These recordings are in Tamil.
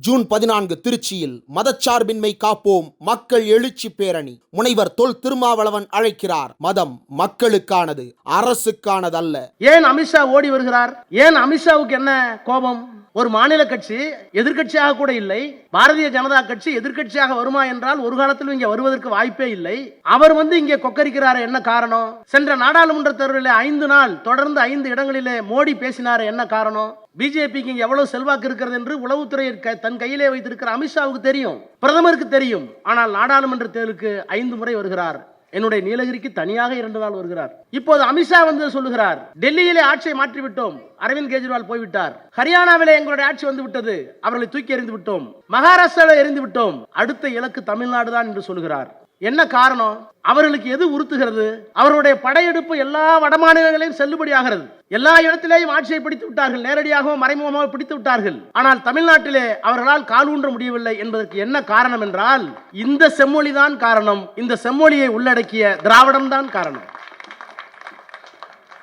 ஜூன் 14 திருச்சியில் மதச்சார்பின்மை காப்போம் மக்கள் எழுச்சி பேரணி. முனைவர் தொல் திருமாவளவன் அழைக்கிறார். மதம் மக்களுக்கானது, அரசுக்கானதல்ல. ஏன் அமித்ஷா ஓடி வருகிறார்? ஏன் அமித்ஷாவுக்கு என்ன கோபம்? ஒரு மாநில கட்சி எதிர்கட்சியாக கூட இல்லை. பாரதிய ஜனதா கட்சி எதிர்கட்சியாக வருமா என்றால் ஒரு காலத்திலும் இங்கே வருவதற்கு வாய்ப்பே இல்லை. அவர் இங்கே கொக்கரிக்கிறார். என்ன காரணம்? சென்ற நாடாளுமன்ற தேர்தலில் 5 நாள் தொடர்ந்து 5 இடங்களிலே மோடி பேசினார். என்ன காரணம்? பிஜேபிக்கு இங்கே எவ்வளவு செல்வாக்கு இருக்கிறது என்று உளவுத்துறை தன் கையிலே வைத்திருக்கிற அமித்ஷாவுக்கு தெரியும், பிரதமருக்கு தெரியும். ஆனால் நாடாளுமன்ற தேர்தலுக்கு 5 முறை வருகிறார். என்னுடைய நீலகிரிக்கு தனியாக 2 நாள் வருகிறார். இப்போது அமித்ஷா சொல்லுகிறார், டெல்லியிலே ஆட்சியை மாற்றிவிட்டோம், அரவிந்த் கெஜ்ரிவால் போய்விட்டார். ஹரியானாவிலே எங்களுடைய ஆட்சி வந்து விட்டது, அவர்களை தூக்கி எறிந்து விட்டோம். மகாராஷ்டிராவில் எறிந்து விட்டோம், அடுத்த இலக்கு தமிழ்நாடு தான் என்று சொல்கிறார். என்ன காரணம்? அவர்களுக்கு எது உறுத்துகிறது? அவருடைய படையெடுப்பு எல்லா வடமாநிலங்களையும் செல்லுபடியாகிறது. எல்லா இடத்திலேயும் ஆட்சியை பிடித்து விட்டார்கள், நேரடியாகவும் மறைமுகமாக பிடித்து விட்டார்கள். ஆனால் தமிழ்நாட்டிலே அவர்களால் கால் ஊன்ற முடியவில்லை என்பதற்கு என்ன காரணம் என்றால் இந்த செம்மொழி தான் காரணம். இந்த செம்மொழியை உள்ளடக்கிய திராவிடம் தான் காரணம்.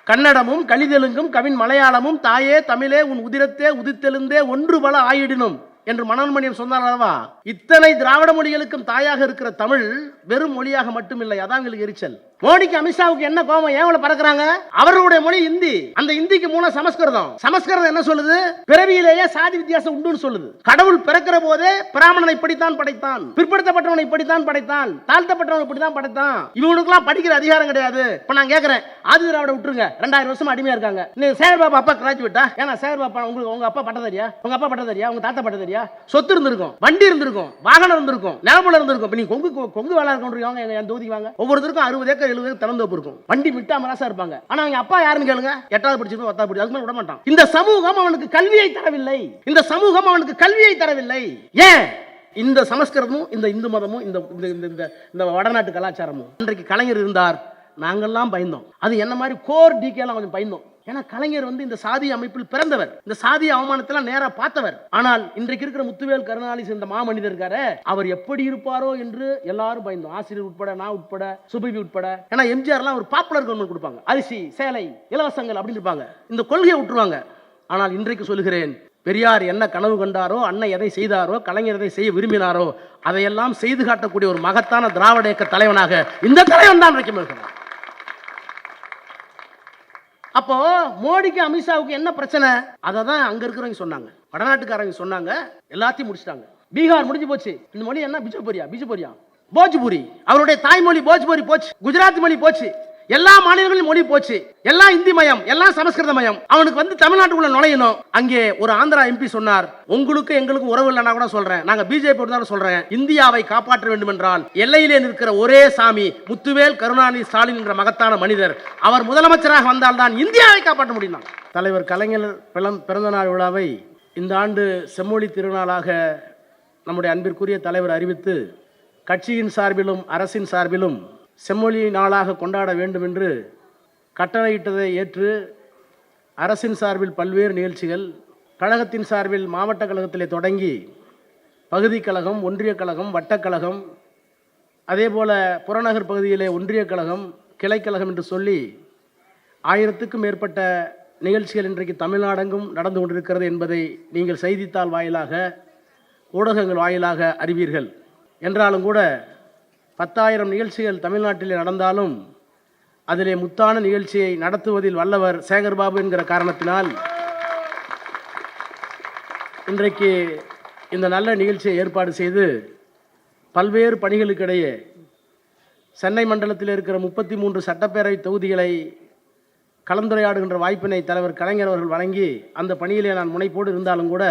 கன்னடமும் கலிதெலுங்கும் கவின் மலையாளமும் தாயே தமிழே உன் உதிரத்தே உதித்தெழுந்தே ஒன்று பல ஆயிடினும் என்று மனோன்மணியம் சொன்னார் அல்லவா? இத்தனை திராவிட மொழிகளுக்கும் தாயாக இருக்கிற தமிழ் வெறும் மொழியாக மட்டுமில்லை. அதான் எங்களுக்கு எரிச்சல். மோடிக்கு அமித்ஷாவுக்கு என்ன கோபம்? ஏன் பறக்குறாங்க? அவர்களுடைய மொழி இந்தி. அந்த இந்திக்கு மூலம் சமஸ்கிருதம். சமஸ்கிருதம் என்ன சொல்லுது? பிறவியிலேயே சாதி வித்தியாசம் உண்டுன்னு சொல்லுது. கடவுள் பிறக்கிற போதே பிராமணனை இப்படித்தான் படைத்தான், பிற்படுத்தப்பட்டவனை இப்படித்தான் படைத்தான், தாழ்த்தப்பட்டவனை இப்படித்தான் படைத்தான். இவனுக்குலாம் படிக்கிற அதிகாரம் கிடையாது. இப்ப நான் கேட்கிறேன், ஆதி திராவிட விட்டுருங்க, 2000 வருஷமா அடிமையா இருக்காங்க. நீ சேகர் பாபா அப்பா கிராஜுவேட்டா? ஏன்னா சேகர் பாபா உங்களுக்கு உங்க அப்பா பட்டதாரியா? உங்க அப்பா பட்டதாரியா? உங்க தாத்தா பட்டதாரியா? சொத்து இருந்திருக்கும், வண்டி இருந்திருக்கும், வாகனம் இருந்திருக்கும், நிலப்படம் இருந்திருக்கும். நீ கொங்கு வேலை இருக்கவங்க என் தொகுதிக்கு வாங்க. ஒவ்வொருத்தருக்கும் 60 ஏக்கர் 70 ஏக்கர் திறந்தோப்பு இருக்கும். வண்டி மிட்டா மராசா இருப்பாங்க. ஆனா அவங்க அப்பா யாருன்னு கேளுங்க, 8வது படிச்சிருக்கோம், 10வது படிச்சு அதுக்கு மேல விட மாட்டான். இந்த சமூகம் அவனுக்கு கல்வியை தரவில்லை. இந்த சமூகம் அவனுக்கு கல்வியை தரவில்லை. ஏன்? இந்த சமஸ்கிருதமும் இந்த இந்து மதமும் இந்த வடநாட்டு கலாச்சாரமும். இன்றைக்கு கலைஞர் இருந்தார், நாங்கெல்லாம் பயந்தோம். அது என்ன மாதிரி கோர் டிகேலாம் கொஞ்சம் பயந்தோம். ஏன்னா கலைஞர் இந்த சாதி அமைப்பில் பிறந்தவர், இந்த சாதி அவமானத்தெல்லாம் நேரா பார்த்தவர். ஆனால் இன்றைக்கு இருக்கிற முத்துவேல் கருணாநிதி இந்த மாமனிதர் இருக்காரு, அவர் எப்படி இருப்பாரோ என்று எல்லாரும் பயந்தோம். ஆசிரியர் உட்பட, நான் உட்பட, சுபவி உட்பட. ஏன்னா எம்ஜிஆர்லாம் ஒரு பாப்புலர் கவர்மெண்ட் கொடுப்பாங்க, அரிசி சேலை இலவசங்கள் அப்படின்னு இருப்பாங்க, இந்த கொள்கையை விட்டுருவாங்க. ஆனால் இன்றைக்கு சொல்லுகிறேன், பெரியார் என்ன கனவு கண்டாரோ, அண்ணன் எதை செய்தாரோ, கலைஞர் எதை செய்ய விரும்பினாரோ அதையெல்லாம் செய்து காட்டக்கூடிய ஒரு மகத்தான திராவிட இயக்க தலைவனாக இந்த தலைவன் தான் இருக்கிறார். அப்போ மோடிக்கு அமித்ஷாவுக்கு என்ன பிரச்சனை? அதை தான் அங்க இருக்கிறவங்க சொன்னாங்க, வடநாட்டுக்காரங்க சொன்னாங்க. எல்லாத்தையும் முடிச்சிட்டாங்க. பீகார் முடிஞ்சு போச்சு. இந்த மொழி என்ன? பிஜுபுரியா போஜ்புரி. அவருடைய தாய்மொழி போஜ்புரி போச்சு, குஜராத் மொழி போச்சு, எல்லா மாநிலங்களிலும் மொழி போச்சு, எல்லாம் இந்தி மயம், எல்லாம் சமஸ்கிருத மயம். அவனுக்கு தமிழ்நாட்டுக்குள்ள நுழையணும். அங்கே ஒரு ஆந்திரா எம்பி சொன்னார், உங்களுக்கு எங்களுக்கு உறவு இல்லைன்னா கூட சொல்றேன், நாங்க பிஜேபி தான் சொல்றேன், இந்தியாவை காப்பாற்ற வேண்டும் என்றால் எல்லையிலே நிற்கிற ஒரே சாமி முத்துவேல் கருணாநிதி ஸ்டாலின் என்ற மகத்தான மனிதர், அவர் முதலமைச்சராக வந்தால் தான் இந்தியாவை காப்பாற்ற முடியும். தலைவர் கலைஞர் பிறந்த நாள் விழாவை இந்த ஆண்டு செம்மொழி திருநாளாக நம்முடைய அன்பிற்குரிய தலைவர் அறிவித்து கட்சியின் சார்பிலும் அரசின் சார்பிலும் செம்மொழி நாளாக கொண்டாட வேண்டும் என்று கட்டளையிட்டதை ஏற்று அரசின் சார்பில் பல்வேறு நிகழ்ச்சிகள், கழகத்தின் சார்பில் மாவட்ட கழகத்திலே தொடங்கி பகுதி கழகம், ஒன்றிய கழகம், வட்டக்கழகம், அதே போல புறநகர் பகுதியிலே ஒன்றிய கழகம், கிளைக்கழகம் என்று சொல்லி 1000க்கும் மேற்பட்ட நிகழ்ச்சிகள் இன்றைக்கு தமிழ்நாடெங்கும் நடந்து கொண்டிருக்கிறது என்பதை நீங்கள் செய்தித்தாள் வாயிலாக, ஊடகங்கள் வாயிலாக அறிவீர்கள். என்றாலும் கூட 10,000 நிகழ்ச்சிகள் தமிழ்நாட்டில் நடந்தாலும் அதிலே முத்தான நிகழ்ச்சியை நடத்துவதில் வல்லவர் சேகர்பாபு என்கிற காரணத்தினால் இன்றைக்கு இந்த நல்ல நிகழ்ச்சியை ஏற்பாடு செய்து பல்வேறு பணிகளுக்கிடையே சென்னை மண்டலத்தில் இருக்கிற 33 சட்டப்பேரவை தொகுதிகளை கலந்துரையாடுகின்ற வாய்ப்பினை தலைவர் கலைஞர் அவர்கள் வழங்கி அந்த பணியிலே நான் முனைப்போடு இருந்தாலும் கூட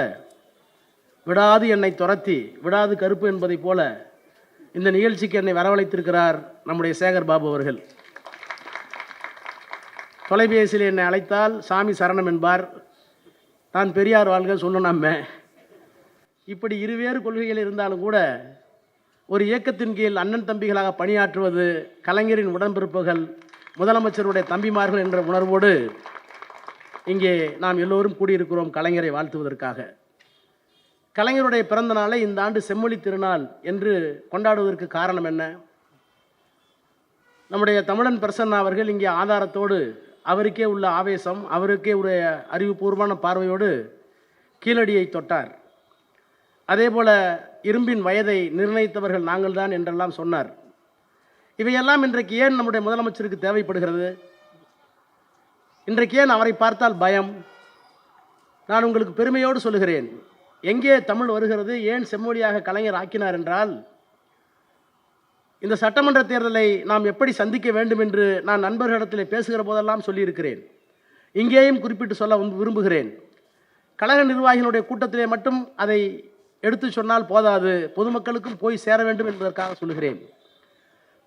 விடாது என்னை துரத்தி விடாது கருப்பு என்பதை போல இந்த நிகழ்ச்சிக்கு என்னை வரவழைத்திருக்கிறார் நம்முடைய சேகர் பாபு அவர்கள். தொலைபேசியில் என்னை அழைத்தால் சாமி சரணம் என்பார், தான் பெரியார் வாழ்க சொன்னோம். இப்படி இருவேறு கொள்கைகள் இருந்தாலும் கூட ஒரு இயக்கத்தின் கீழ் அண்ணன் தம்பிகளாக பணியாற்றுவது கலைஞரின் உடன்பிறப்புகள், முதலமைச்சருடைய தம்பிமார்கள் என்ற உணர்வோடு இங்கே நாம் எல்லோரும் கூடியிருக்கிறோம் கலைஞரை வாழ்த்துவதற்காக. கலைஞருடைய பிறந்த நாளை இந்த ஆண்டு செம்மொழி திருநாள் என்று கொண்டாடுவதற்கு காரணம் என்ன? நம்முடைய தமிழன் பிரசன்னா அவர்கள் இங்கே ஆதாரத்தோடு, அவருக்கே உள்ள ஆவேசம், அவருக்கே உடைய அறிவுபூர்வமான பார்வையோடு கீழடியை தொட்டார். அதே போல இரும்பின் வயதை நிர்ணயித்தவர்கள் நாங்கள் தான் என்றெல்லாம் சொன்னார். இவையெல்லாம் இன்றைக்கு ஏன் நம்முடைய முதலமைச்சருக்கு தேவைப்படுகிறது? இன்றைக்கு ஏன் அவரை பார்த்தால் பயம்? நான் உங்களுக்கு பெருமையோடு சொல்லுகிறேன், எங்கே தமிழ் வருகிறது, ஏன் செம்மொழியாக கலைஞர் ஆக்கினார் என்றால், இந்த சட்டமன்ற தேர்தலை நாம் எப்படி சந்திக்க வேண்டும் என்று நான் நண்பர்களிடத்தில் பேசுகிற போதெல்லாம் சொல்லியிருக்கிறேன். இங்கேயும் குறிப்பிட்டு சொல்ல விரும்புகிறேன். கழக நிர்வாகிகளுடைய கூட்டத்திலே மட்டும் அதை எடுத்து சொன்னால் போதாது, பொதுமக்களுக்கும் போய் சேர வேண்டும் என்பதற்காக சொல்லுகிறேன்.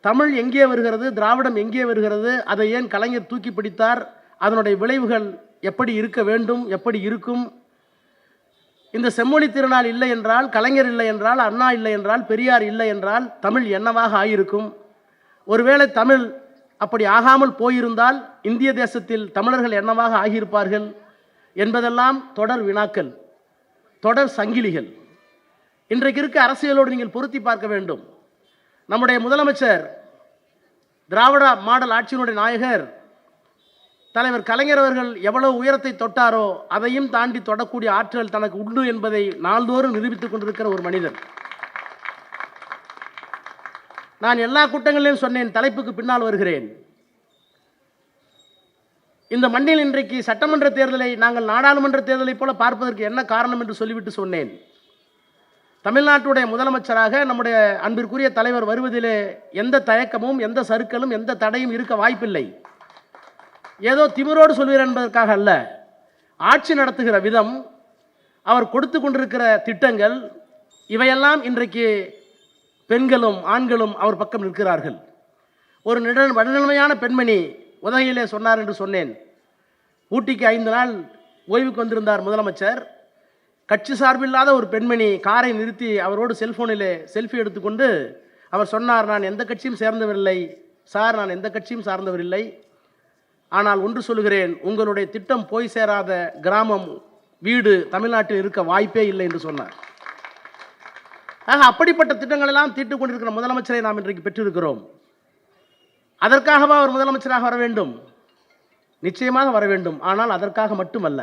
தமிழ் எங்கே வருகிறது, திராவிடம் எங்கே வருகிறது, அதை ஏன் கலைஞர் தூக்கி பிடித்தார், அதனுடைய விளைவுகள் எப்படி இருக்க வேண்டும், எப்படி இருக்கும், இந்த செம்மொழி திருநாள் இல்லை என்றால், கலைஞர் இல்லை என்றால், அண்ணா இல்லை என்றால், பெரியார் இல்லை என்றால் தமிழ் என்னவாக ஆகியிருக்கும்? ஒருவேளை தமிழ் அப்படி ஆகாமல் போயிருந்தால் இந்திய தேசத்தில் தமிழர்கள் என்னவாக ஆகியிருப்பார்கள் என்பதெல்லாம் தொடர் வினாக்கள், தொடர் சங்கிலிகள். இன்றைக்கு இருக்க அரசியலோடு நீங்கள் பொருத்தி பார்க்க வேண்டும். நம்முடைய முதலமைச்சர், திராவிட மாடல் ஆட்சியினுடைய நாயகர் தலைவர் கலைஞர் அவர்கள் எவ்வளவு உயரத்தை தொட்டாரோ அதையும் தாண்டி தொடக்கூடிய ஆற்றல் தனக்கு உண்டு என்பதை நாள்தோறும் நிரூபித்துக் கொண்டிருக்கிற ஒரு மனிதர். நான் எல்லா கூட்டங்களிலும் சொன்னேன், தலைப்புக்கு பின்னால் வருகிறேன். இந்த மண்ணில் இன்றைக்கு சட்டமன்ற தேர்தலை நாங்கள் நாடாளுமன்ற தேர்தலை போல பார்ப்பதற்கு என்ன காரணம் என்று சொல்லிவிட்டு சொன்னேன். தமிழ்நாட்டுடைய முதலமைச்சராக நம்முடைய அன்பிற்குரிய தலைவர் வருவதிலே எந்த தயக்கமும் எந்த சறுக்கலும் எந்த தடையும் இருக்க வாய்ப்பில்லை. ஏதோ திமிரோடு சொல்வீர் என்பதற்காக அல்ல, ஆட்சி நடத்துகிற விதம், அவர் கொடுத்து கொண்டிருக்கிற திட்டங்கள், இவையெல்லாம் இன்றைக்கு பெண்களும் ஆண்களும் அவர் பக்கம் நிற்கிறார்கள். ஒரு நடுநிலைமையான பெண்மணி உதகையிலே சொன்னார் என்று சொன்னேன். ஊட்டிக்கு 5 நாள் ஓய்வுக்கு வந்திருந்தார் முதலமைச்சர். கட்சி சார்பில்லாத ஒரு பெண்மணி காரை நிறுத்தி அவரோடு செல்போனிலே செல்ஃபி எடுத்துக்கொண்டு அவர் சொன்னார், நான் எந்த கட்சியும் சேர்ந்தவரில்லை சார், நான் எந்த கட்சியும் சார்ந்தவரில்லை, ஆனால் ஒன்று சொல்கிறேன், உங்களுடைய திட்டம் போய் சேராத கிராமம் வீடு தமிழ்நாட்டில் இருக்க வாய்ப்பே இல்லை என்று சொன்னார். ஆக அப்படிப்பட்ட திட்டங்கள் எல்லாம் தீட்டுக் கொண்டிருக்கிற முதலமைச்சரை நாம் இன்றைக்கு பெற்றிருக்கிறோம். அதற்காகவா அவர் முதலமைச்சராக வர வேண்டும்? நிச்சயமாக வர வேண்டும். ஆனால் அதற்காக மட்டுமல்ல.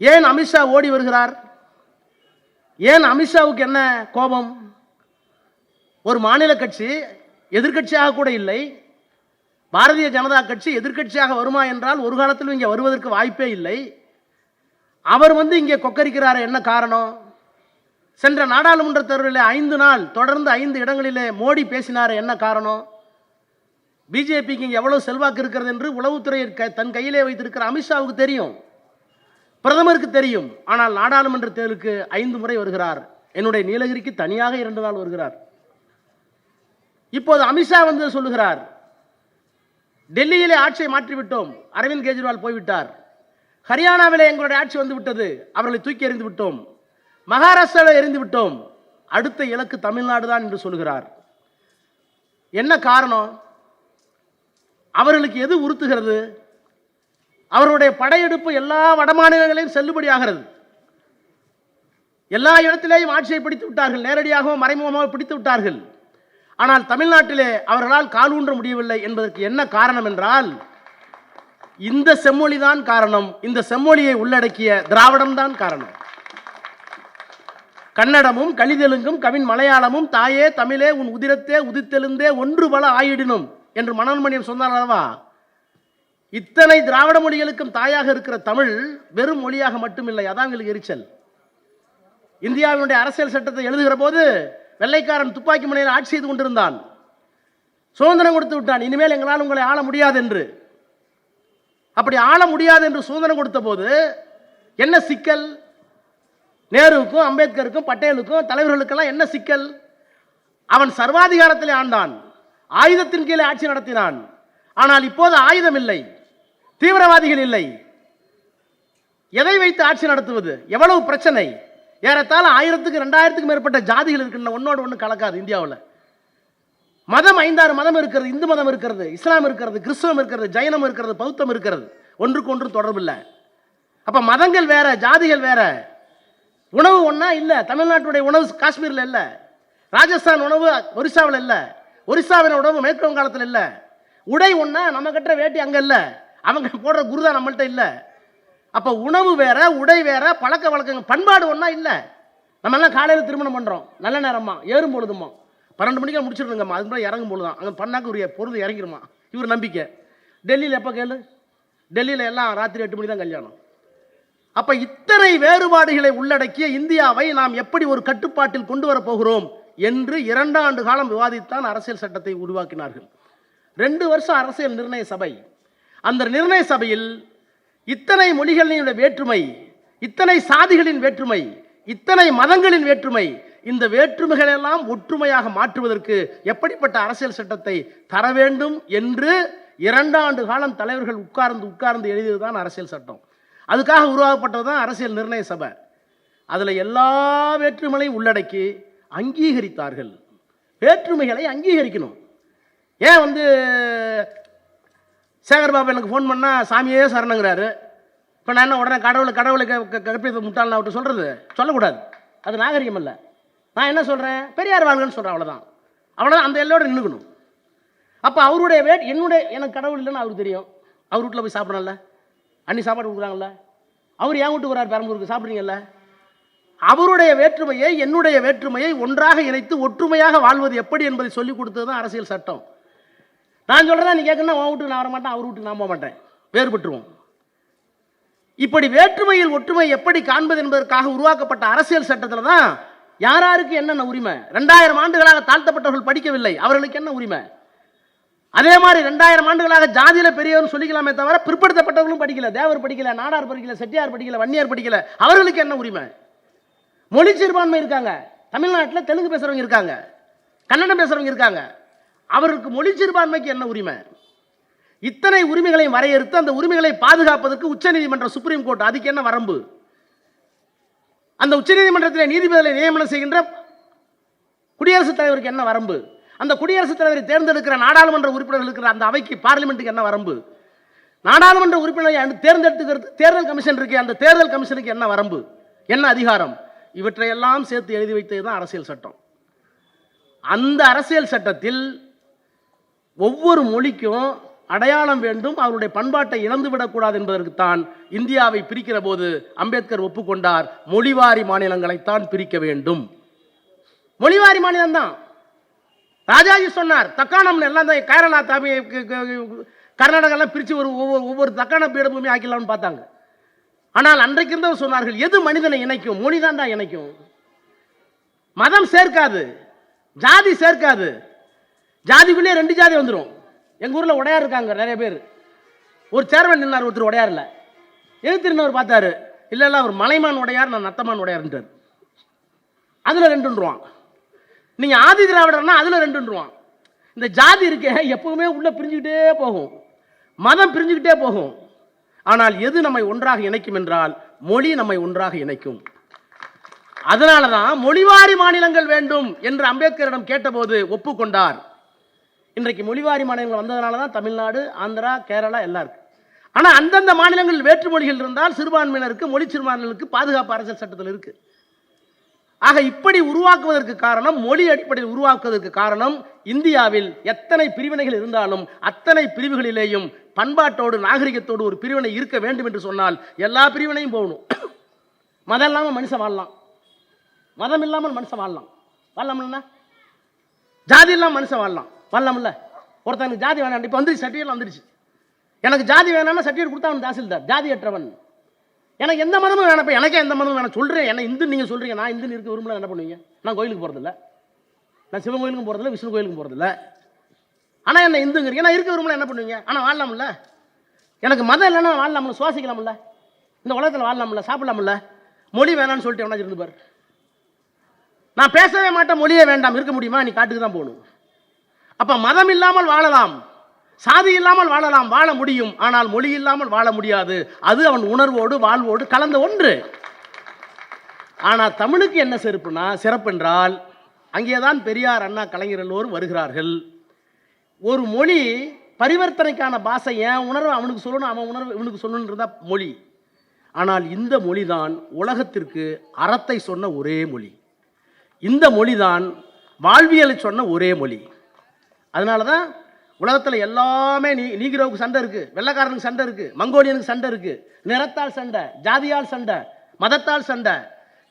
ஏன் அமித்ஷா ஓடி வருகிறார்? ஏன் அமித்ஷாவுக்கு என்ன கோபம்? ஒரு மாநில கட்சி எதிர்க்கட்சியாக கூட இல்லை, பாரதிய ஜனதா கட்சி எதிர்க்கட்சியாக வருமா என்றால் ஒரு காலத்திலும் இங்கே வருவதற்கு வாய்ப்பே இல்லை. அவர் இங்கே கொக்கரிக்கிறார், என்ன காரணம்? சென்ற நாடாளுமன்ற தேர்தலில் 5 நாள் தொடர்ந்து 5 இடங்களிலே மோடி பேசினார், என்ன காரணம்? பிஜேபிக்கு இங்கே எவ்வளவு செல்வாக்கு இருக்கிறது என்று உளவுத்துறையை தன் கையிலே வைத்திருக்கிற அமித்ஷாவுக்கு தெரியும், பிரதமருக்கு தெரியும். ஆனால் நாடாளுமன்ற தேர்தலுக்கு 5 முறை வருகிறார். என்னுடைய நீலகிரிக்கு தனியாக 2 நாள் வருகிறார். இப்போது அமித்ஷா சொல்லுகிறார், டெல்லியிலே ஆட்சியை மாற்றிவிட்டோம், அரவிந்த் கெஜ்ரிவால் போய்விட்டார், ஹரியானாவிலே எங்களுடைய ஆட்சி வந்து விட்டது, அவர்களை தூக்கி எறிந்து விட்டோம், மகாராஷ்டிராவில் எறிந்து விட்டோம், அடுத்த இலக்கு தமிழ்நாடு தான் என்று சொல்கிறார். என்ன காரணம்? அவர்களுக்கு எது உறுத்துகிறது? அவருடைய படையெடுப்பு எல்லா வடமாநிலங்களையும் செல்லுபடியாகிறது. எல்லா இடத்திலேயும் ஆட்சியை பிடித்து விட்டார்கள், நேரடியாகவும் மறைமுகமாக பிடித்து விட்டார்கள். ஆனால் தமிழ்நாட்டிலே அவர்களால் கால் ஊன்ற முடியவில்லை என்பதற்கு என்ன காரணம் என்றால், இந்த செம்மொழி தான் காரணம். இந்த செம்மொழியை உள்ளடக்கிய திராவிடம் தான் காரணம். கன்னடமும் கலிதெலுங்கும் கவின் மலையாளமும் தாயே தமிழே உன் உதிரத்தே உதித்தெழுந்தே ஒன்று பல ஆயிடினும் என்று மனோன்மணியம் சொன்னார் அல்லவா? இத்தனை திராவிட மொழிகளுக்கும் தாயாக இருக்கிற தமிழ் வெறும் மொழியாக மட்டுமில்லை. அதான் எங்களுக்கு எரிச்சல். இந்தியாவினுடைய அரசியல் சட்டத்தை எழுதுகிற போது வெள்ளைக்காரன் துப்பாக்கி முனையில் ஆட்சி செய்து கொண்டிருந்தான், சுதந்திரம் கொடுத்து விட்டான், இனிமேல் எங்களால் உங்களை ஆள முடியாது என்று. அப்படி ஆள முடியாது என்று சுதந்திரம் கொடுத்த போது என்ன சிக்கல்? நேருவுக்கும் அம்பேத்கருக்கும் பட்டேலுக்கும் தலைவர்களுக்கெல்லாம் என்ன சிக்கல்? அவன் சர்வாதிகாரத்திலே ஆண்டான், ஆயுதத்தின் கீழே ஆட்சி நடத்தினான். ஆனால் இப்போது ஆயுதம் இல்லை, தீவிரவாதிகள் இல்லை, எதை வைத்து ஆட்சி நடத்துவது? எவ்வளவு பிரச்சனை! ஏறத்தாழ 1000க்கும் 2000க்கும் மேற்பட்ட ஜாதிகள் இருக்கின்றன, ஒன்னோடு ஒன்று கலக்காது. இந்தியாவில் மதம் 5-6 மதம் இருக்கிறது. இந்து மதம் இருக்கிறது, இஸ்லாம் இருக்கிறது, கிறிஸ்தவம் இருக்கிறது, ஜைனம் இருக்கிறது, பௌத்தம் இருக்கிறது. ஒன்றுக்கு ஒன்று தொடர்பு இல்லை. அப்ப மதங்கள் வேற, ஜாதிகள் வேற. உணவு ஒன்னா இல்ல. தமிழ்நாட்டுடைய உணவு காஷ்மீர்ல இல்ல, ராஜஸ்தான் உணவு ஒரிசாவில் இல்ல, ஒரிசாவின் உணவு மேற்கு வங்காளத்தில் இல்ல. உடை ஒன்னா, நம்ம கட்டுற வேட்டி அங்க இல்ல, அவங்க போடுற குருதா நம்மள்ட்ட இல்ல. அப்ப உணவு வேற, உடை வேற, பழக்க வழக்கங்கள், பண்பாடு ஒன்னா இல்ல. நம்ம எல்லாம் காலையில் திருமணம் பண்ணுறோம், நல்ல நேரமா ஏறும் பொழுதுமா 12 மணிக்கு முடிச்சிருந்தோங்கம்மா, அதுக்கு முன்னாடி இறங்கும் பொழுது தான் அங்கே பண்ணாக்க ஒரு பொருள் இறங்கிருமா. இவர் நம்பிக்கை. டெல்லியில் எப்போ கேளு, டெல்லியில் எல்லாம் ராத்திரி 8 மணி தான் கல்யாணம். அப்போ இத்தனை வேறுபாடுகளை உள்ளடக்கிய இந்தியாவை நாம் எப்படி ஒரு கட்டுப்பாட்டில் கொண்டு வரப் போகிறோம் என்று 2 ஆண்டு காலம் விவாதித்தான் அரசியல் சட்டத்தை உருவாக்கினார்கள். 2 வருஷம் அரசியல் நிர்ணய சபை. அந்த நிர்ணய சபையில் இத்தனை மொழிகளின் வேற்றுமை, இத்தனை சாதிகளின் வேற்றுமை, இத்தனை மதங்களின் வேற்றுமை, இந்த வேற்றுமைகளெல்லாம் ஒற்றுமையாக மாற்றுவதற்கு எப்படிப்பட்ட அரசியல் சட்டத்தை தர வேண்டும் என்று 2 ஆண்டு காலம் தலைவர்கள் உட்கார்ந்து எழுதியதுதான் அரசியல் சட்டம். அதுக்காக உருவாக்கப்பட்டது தான் அரசியல் நிர்ணய சபை. அதில் எல்லா வேற்றுமைகளையும் உள்ளடக்கி அங்கீகரித்தார்கள். வேற்றுமைகளை அங்கீகரிக்கணும். ஏன் சேகர்பாபு எனக்கு ஃபோன் பண்ணால் சாமியே சரணங்கிறாரு. இப்போ நான் என்ன உடனே கடவுளை கற்பித்த முட்டாள் அவர்கிட்ட சொல்கிறது சொல்லக்கூடாது, அது நாகரிகம் இல்லை. நான் என்ன சொல்கிறேன், பெரியார் வாழ்கன்னு சொல்கிறேன், அவ்வளோதான். அந்த எல்லோட நின்றுக்கணும். அப்போ அவருடைய எனக்கு கடவுள் இல்லைன்னு அவருக்கு தெரியும். அவர் வீட்டில் போய் சாப்பிட்றேன்ல, அன்னி சாப்பாடு கொடுக்குறாங்கல்ல, அவர் என் வீட்டுக்கு வரார் பெரம்பலூருக்கு, சாப்பிட்றீங்கல்ல. அவருடைய வேற்றுமையை என்னுடைய வேற்றுமையை ஒன்றாக இணைத்து ஒற்றுமையாக வாழ்வது எப்படி என்பதை சொல்லிக் கொடுத்தது தான் அரசியல் சட்டம். நான் சொல்கிறேன், நீ கேட்கணும்னா உன் வீட்டுக்கு நான் வர மாட்டேன், அவர் வீட்டுக்கு நான் போக மாட்டேன், வேறுபட்டுருவோம். இப்படி வேற்றுமையில் ஒற்றுமை எப்படி காண்பது என்பதற்காக உருவாக்கப்பட்ட அரசியல் சட்டத்தில் தான் யாராருக்கு என்னென்ன உரிமை. 2000 ஆண்டுகளாக தாழ்த்தப்பட்டவர்கள் படிக்கவில்லை, அவர்களுக்கு என்ன உரிமை. அதே மாதிரி 2000 ஆண்டுகளாக ஜாதியில பெரியவர்கள் சொல்லிக்கலாமே தவிர பிற்படுத்தப்பட்டவர்களும் படிக்கல. தேவர் படிக்கல, நாடார் படிக்கல, செட்டியார் படிக்கல, வன்னியார் படிக்கல, அவர்களுக்கு என்ன உரிமை. மொழி சிறுபான்மை இருக்காங்க, தமிழ்நாட்டில் தெலுங்கு பேசுறவங்க இருக்காங்க, கன்னடம் பேசுறவங்க இருக்காங்க, அவருக்கு மொழி சிறுபான்மைக்கு என்ன உரிமை. இத்தனை உரிமைகளையும் வரையறுத்து அந்த உரிமைகளை பாதுகாப்பதற்கு உச்சநீதிமன்ற சுப்ரீம் கோர்ட், அதுக்கு என்ன வரம்பு. அந்த உச்சநீதிமன்றத்தில் நீதிபதிகளை நியமனம் செய்கின்ற குடியரசுத் தலைவருக்கு என்ன வரம்பு. அந்த குடியரசுத் தலைவரை தேர்ந்தெடுக்கிற நாடாளுமன்ற உறுப்பினர்கள் இருக்கிற அந்த அவைக்கு பார்லிமெண்ட்டுக்கு என்ன வரம்பு. நாடாளுமன்ற உறுப்பினரை தேர்ந்தெடுத்துக்கிறது தேர்தல் கமிஷன் இருக்கு, அந்த தேர்தல் கமிஷனுக்கு என்ன வரம்பு, என்ன அதிகாரம். இவற்றையெல்லாம் சேர்த்து எழுதி வைத்தது தான் அரசியல் சட்டம். அந்த அரசியல் சட்டத்தில் ஒவ்வொரு மொழிக்கும் அடையாளம் வேண்டும், அவருடைய பண்பாட்டை இழந்துவிடக்கூடாது என்பதற்குத்தான் இந்தியாவை பிரிக்கிற போது அம்பேத்கர் ஒப்புக்கொண்டார், மொழிவாரி மாநிலங்களைத்தான் பிரிக்க வேண்டும். மொழிவாரி மாநிலம் தான். ராஜாஜி சொன்னார், தக்காணம் எல்லாம் தான் கேரளா கர்நாடகா எல்லாம் பிரித்து ஒவ்வொரு தக்காண பீடபூமி ஆக்கலாம்னு பார்த்தாங்க. ஆனால் அன்றைக்கு இருந்தவர் சொன்னார்கள், எது மனிதனை இணைக்கும், மொழி தான் இணைக்கும். மதம் சேர்க்காது, ஜாதி சேர்க்காது. ஜாதிக்குள்ளே 2 ஜாதி வந்துடும். எங்கள் ஊரில் உடையார் இருக்காங்க நிறைய பேர். ஒரு சேர்மன் நின்னார், ஒருத்தர் உடையார் இல்லை, எழுத்திருந்தவர் பார்த்தாரு, இல்லை அவர் மலைமான் உடையார், நான் நத்தமான் உடையார்ன்றார். அதில் 2ன்றுவான். நீங்கள் ஆதி திராவிடர்னா அதில் 2ன்றுவான். இந்த ஜாதி இருக்க எப்பவுமே உள்ள பிரிஞ்சுக்கிட்டே போகும், மதம் பிரிஞ்சுக்கிட்டே போகும். ஆனால் எது நம்மை ஒன்றாக இணைக்கும் என்றால் மொழி நம்மை ஒன்றாக இணைக்கும். அதனால தான் மொழிவாரி மாநிலங்கள் வேண்டும் என்று அம்பேத்கரிடம் கேட்டபோது ஒப்புக்கொண்டார். இன்றைக்கு மொழிவாரி மாநிலங்கள் வந்ததனால தான் தமிழ்நாடு, ஆந்திரா, கேரளா எல்லாம் இருக்கு. ஆனால் அந்தந்த மாநிலங்களில் வேற்று மொழிகள் இருந்தால் சிறுபான்மையினருக்கு, மொழி சிறுபான்மையினருக்கு பாதுகாப்பு அரசியல் சட்டத்தில் இருக்கு. ஆக இப்படி உருவாக்குவதற்கு காரணம், மொழி அடிப்படையில் உருவாக்குவதற்கு காரணம், இந்தியாவில் எத்தனை பிரிவினைகள் இருந்தாலும் அத்தனை பிரிவுகளிலேயும் பண்பாட்டோடு நாகரிகத்தோடு ஒரு பிரிவினை இருக்க வேண்டும் என்று சொன்னால் எல்லா பிரிவினையும் போகணும். மதம் இல்லாமல் மனுஷன் வாழலாம், மதம் இல்லாமல் மனுஷன் வாழலாம்ல, ஜாதி இல்லாமல் மனுஷன் வாழலாம்ல. ஒருத்தனுக்கு ஜாதி வேணாம், இப்போ வந்துருச்சு, சர்டிஃபிகேட் வந்துருச்சு. எனக்கு ஜாதி வேணாம்னா சர்டிஃபிகேட் கொடுத்தா அவன் தாசில்தார், ஜாதியற்றவன். எனக்கு எந்த மதமும் வேணப்ப, எனக்கே எந்த மதமும் வேணாம் சொல்கிறேன். என்ன இந்து நீங்கள் சொல்கிறீங்க, நான் இந்து இருக்க விரும்பல, என்ன பண்ணுவீங்க. நான் கோயிலுக்கு போகிறதில்ல, நான் சிவன் கோயிலுக்கும் போகிறதில்ல, விஷ்ணு கோயிலுக்கும் போகிறதில்ல. ஆனால் என்ன இந்துங்கிறீங்க, நான் இருக்க விரும்பல, என்ன பண்ணுவீங்க. ஆனால் வாழலாம்ல, எனக்கு மதம் இல்லைன்னா வாழலாம்ல, சுவாசிக்கலாம்ல, இந்த உலகத்தில் வாழலாம்ல, சாப்பிடலாம்ல. மொழி வேணான்னு சொல்லிட்டு எவனா இருந்து பார். நான் பேசவே மாட்டேன், மொழியே வேண்டாம், இருக்க முடியுமா, நீ காட்டுக்கு தான் போகணும். அப்போ மதம் இல்லாமல் வாழலாம், சாதி இல்லாமல் வாழலாம், வாழ முடியும். ஆனால் மொழி இல்லாமல் வாழ முடியாது. அது அவன் உணர்வோடு வாழ்வோடு கலந்த ஒன்று. ஆனால் தமிழுக்கு என்ன சிறப்பென்றால் அங்கேதான் பெரியார், அண்ணா, கலைஞர் எல்லோரும் வருகிறார்கள். ஒரு மொழி பரிவர்த்தனைக்கான பாஷை, என் உணர்வு அவனுக்கு சொல்லணும், அவன் உணர்வு இவனுக்கு சொல்லணுன்றதா மொழி. ஆனால் இந்த மொழிதான் உலகத்திற்கு அறத்தை சொன்ன ஒரே மொழி. இந்த மொழிதான் வாழ்வியலை சொன்ன ஒரே மொழி. அதனால தான் உலகத்தில் எல்லாமே நீகிரோவுக்கு சண்டை இருக்குது, வெள்ளைக்காரனுக்கு சண்டை இருக்குது, மங்கோலியனுக்கு சண்டை இருக்குது, நிறத்தால் சண்டை, ஜாதியால் சண்டை, மதத்தால் சண்டை,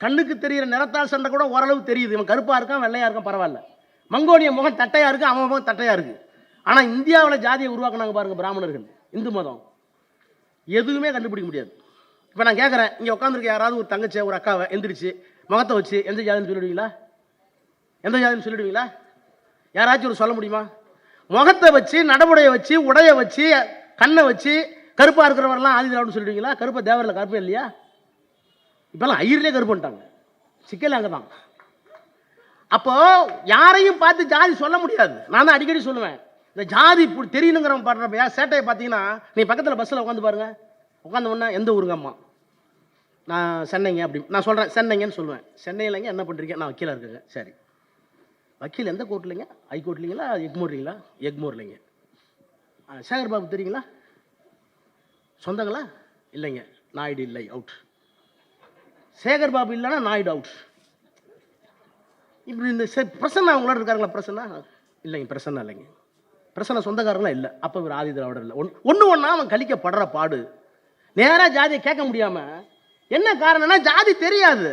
கண்ணுக்கு தெரிகிற நிறத்தால் சண்டை கூட ஓரளவு தெரியுது. இவன் கருப்பாக இருக்கான், வெள்ளையாக இருக்கான், பரவாயில்ல. மங்கோலிய முகம் தட்டையாக இருக்குது, அவன் முகம் தட்டையாக இருக்குது. ஆனால் இந்தியாவில் ஜாதியை உருவாக்குனாங்க பாருங்கள் பிராமணர்கள், இந்து மதம். எதுவுமே கண்டுபிடிக்க முடியாது. இப்போ நான் கேட்குறேன், இங்கே உட்காந்துருக்க யாராவது ஒரு தங்கச்சியை ஒரு அக்காவை எந்திரிச்சு முகத்தை வச்சு எந்த ஜாதின்னு சொல்லிடுவீங்களா? எந்த ஜாதின்னு சொல்லிடுவீங்களா? யாராச்சும் ஒரு சொல்ல முடியுமா? முகத்தை வச்சு, நடமுடையை வச்சு, உடைய வச்சு, கண்ணை வச்சு கருப்பாக இருக்கிறவரெல்லாம் ஆதி திராவிடன்னு சொல்லிடுவீங்களா? கருப்பை தேவரில் கருப்பே இல்லையா? இப்போல்லாம் ஐயர்லேயே கருப்புன்ட்டாங்க. சிக்கல் அங்கே தான். அப்போ யாரையும் பார்த்து ஜாதி சொல்ல முடியாது. நான் தான் அடிக்கடி சொல்லுவேன், இந்த ஜாதி தெரியணுங்கிறவன் பாடுற சேட்டையை பார்த்தீங்கன்னா, நீ பக்கத்தில் பஸ்ஸில் உட்காந்து பாருங்க. உட்காந்து ஒன்றா எந்த ஊருங்க அம்மா? நான் சென்னைங்க. அப்படி நான் சொல்கிறேன் சென்னைங்கன்னு சொல்லுவேன். சென்னையிலங்க என்ன பண்ணுறீங்க? நான் வக்கீலாக இருக்குங்க. சரி, வக்கீல் எந்த கோர்ட்லைங்க? ஹைகோர்ட்லிங்களா, எக்மோர்லிங்களா? எக்மோர்லிங்க. சேகர் பாபு தெரியுங்களா? சொந்தங்களா? இல்லைங்க, நாயுடு இல்லை, அவுட். சேகர் பாபு இல்லைன்னா நாயுடு அவுட். இப்படி இந்த பிரசன்னா அவங்களோட இருக்காருங்களா? பிரசன்னா இல்லைங்க, பிரசன்னா இல்லைங்க. பிரசன்னா சொந்தக்காரங்களாம் இல்லை. அப்போ இவர் ஆதி திராவிடர் இல்லை. ஒன்று ஒன்றா அவன் கழிக்கப்படுற பாடு. நேராக ஜாதியை கேட்க முடியாமல் என்ன காரணம்னா ஜாதி தெரியாது.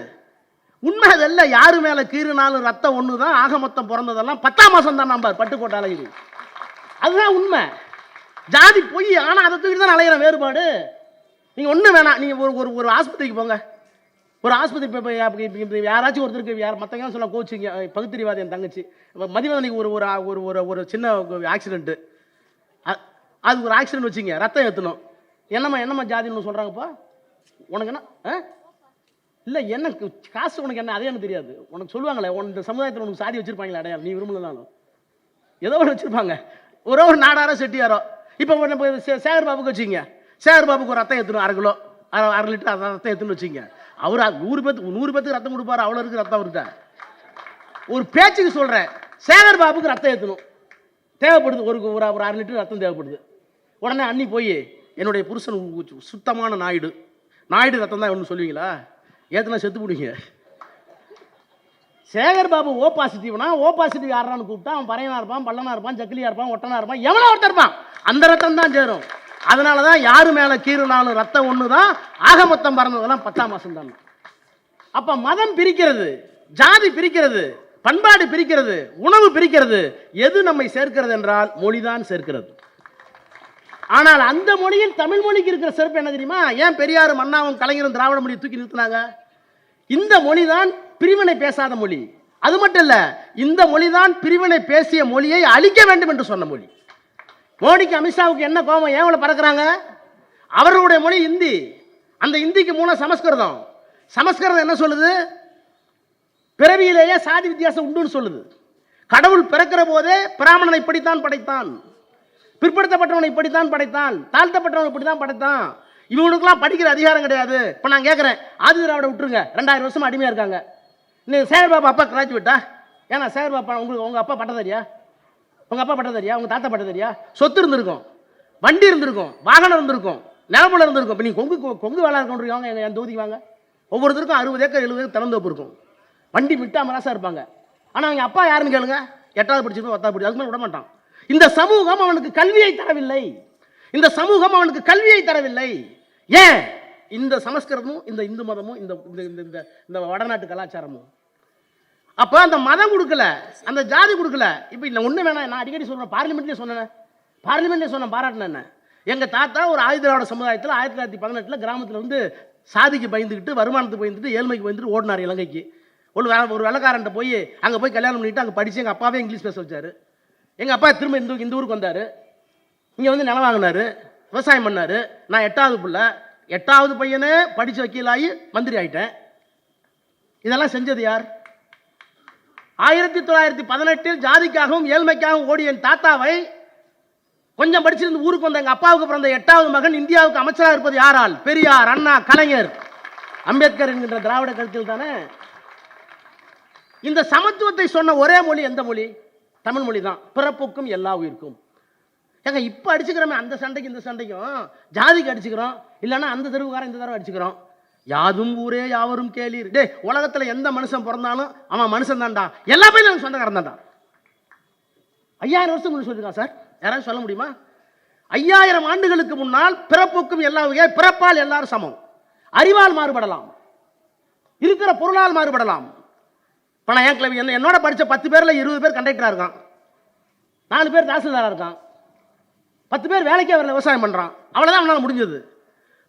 உண்மை அதல்ல. யாரு மேலே கீறுனாலும் ரத்தம் ஒன்று தான். ஆக மொத்தம் பிறந்ததெல்லாம் 10ஆம் மாதம் தான் நம்பார் பட்டுக்கோட்டை அழகிரி. அதுதான் உண்மை. ஜாதி பொய். ஆனால் அதை தூக்கிட்டு தான் அலையிற வேறுபாடு. நீங்கள் ஒன்றும் வேணாம், நீங்கள் ஒரு ஒரு ஆஸ்பத்திரிக்கு போங்க. ஒரு ஆஸ்பத்திரி யாராச்சும் ஒருத்தருக்கு யார் மற்றவங்க சொல்ல கோச்சிங்க, பகுத்தறிவாதி என் தங்கச்சி மதிவதனைக்கு ஒரு ஒரு ஒரு ஒரு சின்ன ஆக்சிடென்ட்டு. அது ஒரு ஆக்சிடென்ட் வச்சுங்க, ரத்தம் ஏற்றணும். என்னம்மா ஜாதின்னு சொல்கிறாங்கப்பா? உனக்கு என்ன இல்லை, என்ன காசு உனக்கு என்ன? அதே எனக்கு தெரியாது. உனக்கு சொல்லுவாங்களே, இந்த சமுதாயத்தில் உனக்கு சாதி வச்சுருப்பாங்களே அடையாளம், நீ விரும்பலனாலும் ஏதோ ஒன்று வச்சுருப்பாங்க. ஒரு நாடாரோ செட்டியாரோ. இப்போ சேகர் பாபுக்கு வச்சுங்க, சேகர் பாபுக்கு ஒரு ரத்தம் ஏற்றணும், 1/2 கிலோ 1/2 லிட்டர் ரத்தம் ஏற்றுன்னு வச்சுங்க. அவர் 100 பேத்துக்கு ரத்தம் கொடுப்பாரு. அவ்வளோ இருக்கு ரத்தம் அவர்கிட்ட. ஒரு பேச்சுக்கு சொல்கிறேன், சேகர் பாபுக்கு ரத்தம் ஏற்றணும் தேவைப்படுது. ஒரு 1/2 லிட்டர் ரத்தம் தேவைப்படுது. உடனே அன்னி போய் என்னுடைய புருஷன் சுத்தமான நாயுடு ரத்தம் தான் ஒன்று சொல்லுவீங்களா? ஏற்றுனா செத்து போடுவீங்க. சேகர் பாபு ஓ பாசிட்டிவ்னா, ஓ பாசிட்டிவ் யாரான்னு கூப்பிட்டா அவன் பறையனா இருப்பான், பள்ளனா இருப்பான், ஜக்கிலியா இருப்பான், ஒட்டனா இருப்பான், எவனோ ஒருத்தர் இருப்பான். அந்த ரத்தம் தான் சேரும். அதனால தான் யாரு மேலே கீறுனாலும் ரத்தம் ஒன்று தான். ஆக மொத்தம் பறந்ததெல்லாம் 10ஆம் மாதம் தான். அப்போ மதம் பிரிக்கிறது, ஜாதி பிரிக்கிறது, பண்பாடு பிரிக்கிறது, உணவு பிரிக்கிறது. எது நம்மை சேர்க்கிறது என்றால் மொழிதான் சேர்க்கிறது. ஆனால் அந்த மொழியில் தமிழ் மொழிக்கு இருக்கிற சிறப்பு என்ன தெரியுமா? ஏன் பெரியார், மன்னாவும், கலைஞரும் திராவிட மொழியை தூக்கி நிறுத்தினாங்க? இந்த மொழிதான் பிரிவினை பேசாத மொழி. அது மட்டும் இல்ல, இந்த மொழிதான் பிரிவினை பேசிய மொழியை அழிக்க வேண்டும் என்று சொன்ன மொழி. மோடிக்கு, அமித்ஷாவுக்கு என்ன கோபம்? ஏன் அவ்வளவு பறக்கிறாங்க? அவர்களுடைய மொழி இந்தி. அந்த இந்திக்கு மூலம் சமஸ்கிருதம். சமஸ்கிருதம் என்ன சொல்லுது? பிறவியிலேயே சாதி வித்தியாசம் உண்டுன்னு சொல்லுது. கடவுள் பிறக்கிற போதே பிராமணனை இப்படித்தான் படைத்தான், பிற்படுத்தப்பட்டவனை இப்படித்தான் படைத்தான், தாழ்த்தப்பட்டவனை இப்படித்தான் படைத்தான். இவங்களுக்குலாம் படிக்கிற அதிகாரம் கிடையாது. இப்போ நான் கேட்குறேன், ஆதி திராவிட விட்டுருங்க, 2000 வருஷமா அடிமையாக இருக்காங்க. இன்னைக்கு சேகர் பாபா அப்பா கிராஜுவேட்டா? ஏன்னா சேகர் பாபா உங்கள் அப்பா பட்டதாரியா? உங்கள் அப்பா பட்டதாரியா? உங்கள் தாத்தா பட்டதாரியா? சொத்து இருந்திருக்கும், வண்டி இருந்திருக்கும், வாகனம் இருந்திருக்கும், நிலப்புல இருந்திருக்கும். இப்போ நீங்கள் கொங்கு வேலை இருக்கவங்க என் தொகுதிக்கு வாங்க. ஒவ்வொருத்தருக்கும் 60 ஏக்கர் 70 ஏக்கர் திறந்தோப்பு இருக்கும். வண்டி மிட்டா மராசாக இருப்பாங்க. ஆனால் அவங்க அப்பா யாருன்னு கேளுங்க, 8வது படிச்சிருக்கோம், 10வது படிச்சு, அதுக்கு மேலே விட மாட்டான். இந்த சமூகம் அவனுக்கு கல்வியை தரவில்லை. இந்த சமூகம் அவனுக்கு கல்வியை தரவில்லை. ஏன்? இந்த சமஸ்கிருதமும், இந்த இந்து மதமும், இந்த வடநாட்டு கலாச்சாரமும். அப்போ அந்த மதம் கொடுக்கல, அந்த ஜாதி கொடுக்கல. இப்போ இல்லை ஒன்று வேணாம், நான் அடிக்கடி சொல்கிறேன், பார்லிமெண்ட்லேயே சொன்னேன், பாராட்டினேன் என்ன. எங்கள் தாத்தா ஒரு ஆதி திராவிட சமுதாயத்தில் 1918 கிராமத்தில் வந்து சாதிக்கு பயந்துக்கிட்டு, வருமானத்துக்கு பயந்துட்டு, ஏழ்மைக்கு பயந்துட்டு ஓடினார் இலங்கைக்கு. ஒரு வெள்ளக்காரன்ட்ட போய் அங்கே போய் கல்யாணம் பண்ணிட்டு அங்கே படித்து எங்கள் அப்பாவே இங்கிலீஷ் பேச வச்சார். எங்கள் அப்பா திரும்ப இந்த ஊருக்கு வந்தார். இங்கே வந்து நிலம் வாங்கினார், விவசாயம் பண்ணார். நான் 8வது பிள்ளை, 8வது பையனே படித்து வக்கீலாகி மந்திரி ஆகிட்டேன். இதெல்லாம் செஞ்சது யார்? 1918 ஜாதிக்காகவும் ஏழ்மைக்காகவும் ஓடிய என் தாத்தாவை கொஞ்சம் படிச்சிருந்து ஊருக்கு வந்த எங்கள் அப்பாவுக்கு பிறந்த 8வது மகன் இந்தியாவுக்கு அமைச்சராக இருப்பது யாரால்? பெரியார், அண்ணா, கலைஞர், அம்பேத்கர் என்கின்ற திராவிட கருத்தில் தானே. இந்த சமத்துவத்தை சொன்ன ஒரே மொழி எந்த மொழி? தமிழ் மொழி தான். பிறப்புக்கும் எல்லா உயிருக்கும். ஏங்க இப்போ அடிச்சுக்கிறோமே, அந்த சண்டைக்கு இந்த சண்டைக்கும் ஜாதிக்கு அடிச்சுக்கிறோம், இல்லைன்னா அந்த தெருவுக்காரன் இந்த தடவை அடிச்சுக்கிறோம். யாதும் ஊரே யாவரும் கேளீர். டே, உலகத்தில் எந்த மனுஷன் பிறந்தாலும் அவன் மனுஷன் தான்டா, எல்லா பையனும் அவன் சொந்தக்காரன் தான்டா. 5000 வருஷம் முன்னாடி சொல்லியிருக்கான் சார், யாராவது சொல்ல முடியுமா? 5000 ஆண்டுகளுக்கு முன்னால் பிறப்புக்கும் எல்லா வகை, பிறப்பால் எல்லாரும் சமம், அறிவால் மாறுபடலாம். இருக்கிற பொருளால் மாறுபடலாம். இப்போ நான் ஏன் என்னோட படித்த 10 பேரில் 20 பேர் கண்டக்டராக இருக்கான், 4 பேர் தாசில்தாராக இருக்கான், 10 பேர் வேலைக்கே வரல, விவசாயம் பண்ணுறான். அவ்வளோதான் அவனால் முடிஞ்சது.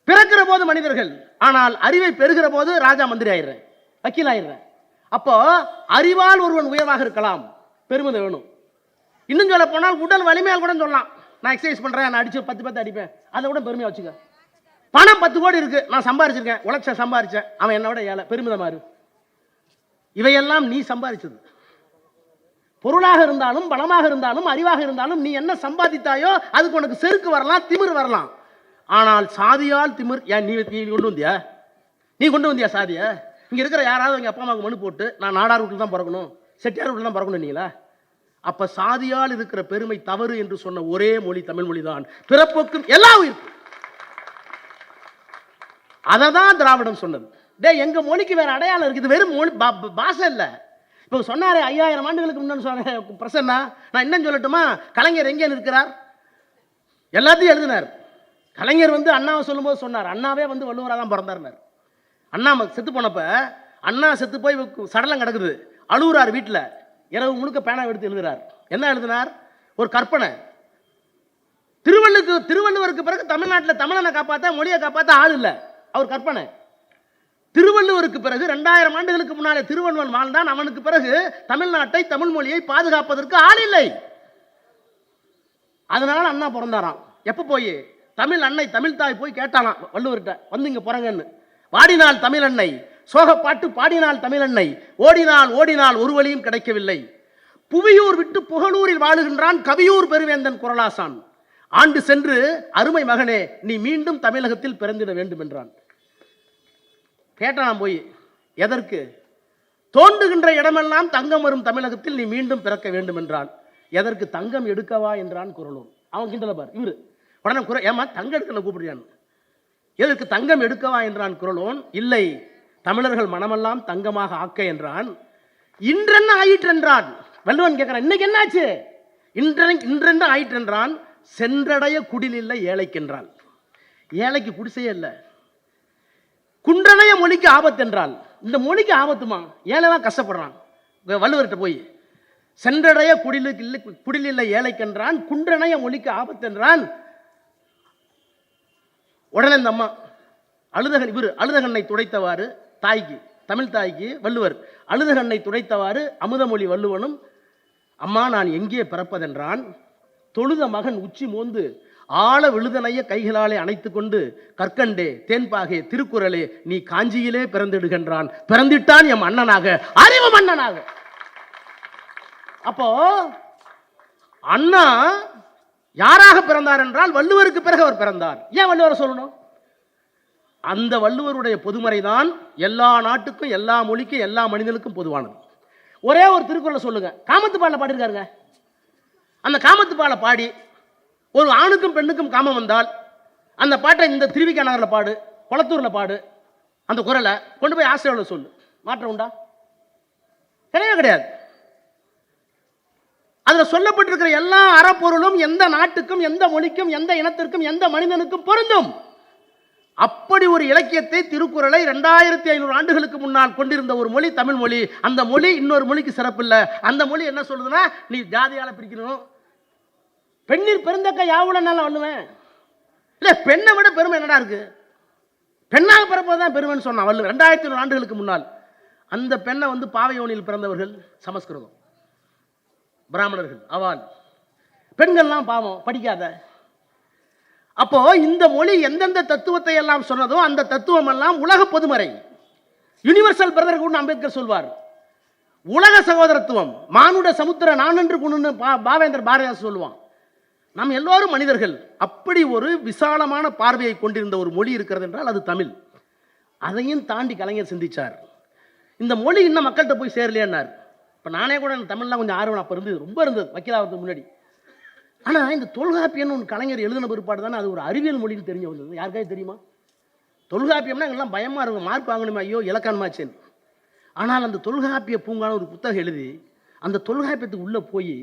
பிறக்கிற போது மனிதர்கள், ஆனால் அறிவை பெறுகிற போது ராஜா மந்திரி ஆயிடுறேன், வக்கீல் ஆயிடுறேன். அப்போ அறிவால் ஒருவன் உயர்வாக இருக்கலாம், பெருமித வேணும். இன்னும் சொல்ல போனால் உடல் வலிமையால் கூட சொல்லலாம். நான் எக்ஸசைஸ் பண்ணுறேன், நான் அடிச்சு 10 பேர்த்து அடிப்பேன், அதை கூட பெருமையாக வச்சுக்க. பணம் 10 கோடி இருக்கு, நான் சம்பாரிச்சிருக்கேன், உழைச்ச சம்பாரிச்சேன், அவன் என்னோட ஏழை, பெருமிதமாறு. இவையெல்லாம் நீ சம்பாதிச்சது. பொருளாக இருந்தாலும் பணமாக இருந்தாலும் அறிவாக இருந்தாலும் நீ என்ன சம்பாதித்தாயோ அதுக்கு உனக்கு செருக்கு வரலாம், திமிர் வரலாம். ஆனால் சாதியால் திமிர் ஏன் நீ கொண்டு வந்தியா? நீ கொண்டு வந்தியா சாதிய? இங்க இருக்கிற யாராவது எங்க அப்பா அம்மாவுக்கு மனு போட்டு நான் நாடார் வீட்டில் தான் பிறக்கணும், செட்டியார் வீட்டில் தான் பிறக்கணும் நீங்களா? அப்ப சாதியால் இருக்கிற பெருமை தவறு என்று சொன்ன ஒரே மொழி தமிழ் மொழி தான். பிறப்புக்கும் எல்லா உயிர்க்கும். அதை தான் திராவிடம் சொன்னது. டே, எங்க மொழிக்கு வேற அடையாளம் இருக்குது, வெறும் மொழி பாஷை இல்லை. இப்போ சொன்னாரு 5000 ஆண்டுகளுக்கு முன்னாடி சொன்ன பிரசன்னா, நான் என்ன சொல்லட்டுமா? கலைஞர் எங்கே இருக்கிறார்? எல்லாத்தையும் எழுதினார். கலைஞர் வந்து அண்ணாவை சொல்லும்போது சொன்னார், அண்ணாவே வந்து வள்ளுவராக தான் பிறந்தார்னார். அண்ணா செத்து போனப்ப, அண்ணா செத்து போய் சடலம் கிடக்குது, அழுகுறார் வீட்டில், இரவு முழுக்க பேனா எடுத்து எழுதுறார். என்ன எழுதினார்? ஒரு கற்பனை. திருவள்ளுவருக்கு பிறகு தமிழ்நாட்டில் தமிழனை காப்பாற்ற, மொழியை காப்பாற்ற ஆள் இல்லை, அவர் கற்பனை. திருவள்ளுவருக்கு பிறகு 2000 ஆண்டுகளுக்கு முன்னாலே திருவள்ளுவன் வாழ்ந்தான். அவனுக்கு பிறகு தமிழ்நாட்டை, தமிழ் மொழியை பாதுகாப்பதற்கு ஆள் இல்லை. அதனால அண்ணா பிறந்தாராம். எப்ப போய் தமிழ் அன்னை, தமிழ் தாய் போய் கேட்டாலாம் வள்ளுவர்கிட்ட, வந்து இங்க பிறங்கன்னு. வாடினால் தமிழ் அன்னை, சோகப்பாட்டு பாடினால் தமிழ் அன்னை, ஓடினால் ஓடினால் ஒரு வழியும் கிடைக்கவில்லை. புவியூர் விட்டு புகழூரில் வாழுகின்றான் கவியூர் பெருவேந்தன் குரலாசான். ஆண்டு சென்று அருமை மகனே நீ மீண்டும் தமிழகத்தில் பிறந்திட வேண்டும் என்றான். கேட்டான் போய், எதற்கு? தோன்றுகின்ற இடமெல்லாம் தங்கம் வரும் தமிழகத்தில் நீ மீண்டும் பிறக்க வேண்டும் என்றான். எதற்கு? தங்கம் எடுக்கவா என்றான் குறளோன். அவன் கிண்டல பார் இவரு. உடனே ஏமா தங்கம் எடுக்க கூப்பிடுறான். எதற்கு தங்கம் எடுக்கவா என்றான் குறளோன். இல்லை, தமிழர்கள் மனமெல்லாம் தங்கமாக ஆக்க என்றான். இன்றென்ன ஆயிற்று என்றான். வள்ளுவன் கேட்கிறான், இன்னைக்கு என்னாச்சு? இன்றென்ன ஆயிற்று என்றான். சென்றடைய குடில் இல்லை ஏழைக்கென்றான். ஏழைக்கு குடிசையே இல்லை. குன்றனைய மொழிக்கு ஆபத்து என்றால், இந்த மொழிக்கு ஆபத்துமா? ஏழைதான் கஷ்டப்படுறான். வள்ளுவர்கிட்ட போய் சென்றடைய குடில் இல்லை ஏழைக்கென்றான், குன்றனைய மொழிக்கு ஆபத்து என்றான். உடனே இந்த அம்மா அழுதகண்ணை துடைத்தவாறு தாய்க்கு, தமிழ் தாய்க்கு வள்ளுவர் அழுதகண்ணை துடைத்தவாறு அமுதமொழி வள்ளுவனும், அம்மா நான் எங்கே பிறப்பதென்றான். தொழுத மகன் உச்சி மோந்து ஆழ விழுதனைய கைகளாலே அணைத்து கொண்டு, கற்கண்டே தேன்பாகே திருக்குறளே நீ காஞ்சியிலே பிறந்திடுகின்றான். பிறந்திட்டான் எம் அண்ணனாக, அறிவு மன்னனாக. அப்போ அண்ணா யாராக பிறந்தார் என்றால் வள்ளுவருக்கு பிறகு அவர் பிறந்தார். ஏன் வள்ளுவரை சொல்லணும்? அந்த வள்ளுவருடைய பொதுமறைதான் எல்லா நாட்டுக்கும், எல்லா மொழிக்கும், எல்லா மனிதனுக்கும் பொதுவானது. ஒரே ஒரு திருக்குறளை சொல்லுங்க. காமத்துப்பாலை பாடிருக்காருங்க. அந்த காமத்துப்பாலை பாடி ஒரு ஆணுக்கும் பெண்ணுக்கும் காமம் வந்தால் அந்த பாட்டை இந்த திருவிக்கா நகரில் பாடு, கொளத்தூரில் பாடு, அந்த குரலை கொண்டு போய் ஆசிரியர்களை சொல்லு. மாற்றம் உண்டா? கிடையவே கிடையாது. அதில் சொல்லப்பட்டிருக்கிற எல்லா அறப்பொருளும் எந்த நாட்டுக்கும், எந்த மொழிக்கும், எந்த இனத்திற்கும், எந்த மனிதனுக்கும் பொருந்தும். அப்படி ஒரு இலக்கியத்தை, திருக்குறளை 2500 ஆண்டுகளுக்கு முன்னால் கொண்டிருந்த ஒரு மொழி தமிழ் மொழி. அந்த மொழி இன்னொரு மொழிக்கு சிறப்பு இல்லை. அந்த மொழி என்ன சொல்லுதுன்னா, நீ ஜாதியால பிரிக்கணும், பெண்ணில் பெருந்தக்க யாவுடனால வள்ளுவேன். இல்லை, பெண்ணை விட பெருமை என்னடா இருக்கு? பெண்ணாக பிறப்பதுதான் பெருமைன்னு சொன்னான் வள்ளுவன் 2500 ஆண்டுகளுக்கு முன்னால். அந்த பெண்ணை வந்து பாவையோனில் பிறந்தவர்கள் சமஸ்கிருதம், பிராமணர்கள், அவால். பெண்கள்லாம் பாவம், படிக்காத. அப்போ இந்த மொழி எந்தெந்த தத்துவத்தை எல்லாம் சொன்னதோ அந்த தத்துவம் எல்லாம் உலக பொதுமறை, யூனிவர்சல் பிரதர்ஹுட் அம்பேத்கர் சொல்வார். உலக சகோதரத்துவம், மானுட சமுத்திர நானன்று குணு பாவேந்தர் பாரதிதாசன் சொல்லுவான். நாம் எல்லோரும் மனிதர்கள். அப்படி ஒரு விசாலமான பார்வையை கொண்டிருந்த ஒரு மொழி இருக்கிறது என்றால் அது தமிழ். அதையும் தாண்டி கலைஞர் சிந்திச்சார். இந்த மொழி இன்னும் மக்கள்கிட்ட போய் சேரலையான்னார். இப்போ நானே கூட தமிழ்லாம் கொஞ்சம் ஆர்வம் அப்போ இருந்தது, ரொம்ப இருந்தது வக்கீலாகிறதுக்கு முன்னாடி. ஆனால் இந்த தொல்காப்பியம்னு ஒன்று கலைஞர் எழுதின பிற்பாடு தானே அது ஒரு அறிவியல் மொழின்னு தெரிஞ்சு வந்தது. யாருக்காவது தெரியுமா? தொல்காப்பியம்னா எங்கெல்லாம் பயமாக இருக்கும், மார்க் வாங்கணுமா, ஐயோ இலக்கானமாச்சேன்னு. ஆனால் அந்த தொல்காப்பிய பூங்கான ஒரு புத்தகம் எழுதி அந்த தொல்காப்பியத்துக்கு உள்ளே போய்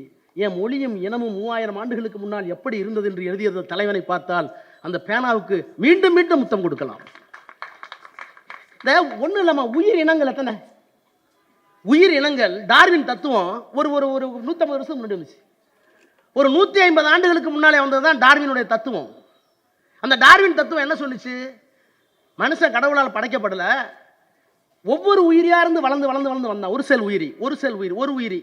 என் மொழியும் இனமும் 3000 ஆண்டுகளுக்கு முன்னால் எப்படி இருந்தது என்று எழுதிய தலைவனை பார்த்தால் அந்த பேனாவுக்கு மீண்டும் மீண்டும் முத்தம் கொடுக்கலாம். இந்த ஒன்றும் இல்லாமல் உயிர் இனங்கள் எத்தனை உயிர் இனங்கள் டார்வின் தத்துவம் ஒரு ஒரு ஒரு 150 வருஷத்துக்கு முன்னாடி வந்துச்சு. ஒரு 150 ஆண்டுகளுக்கு முன்னாலே வந்தது தான் டார்வினுடைய தத்துவம். அந்த டார்வின் தத்துவம் என்ன சொல்லுச்சு? மனுஷன் கடவுளால் படைக்கப்படல, ஒவ்வொரு உயிரியா இருந்து வளர்ந்து வளர்ந்து வளர்ந்து வந்தான். ஒரு செல் உயிரி ஒரு உயிரி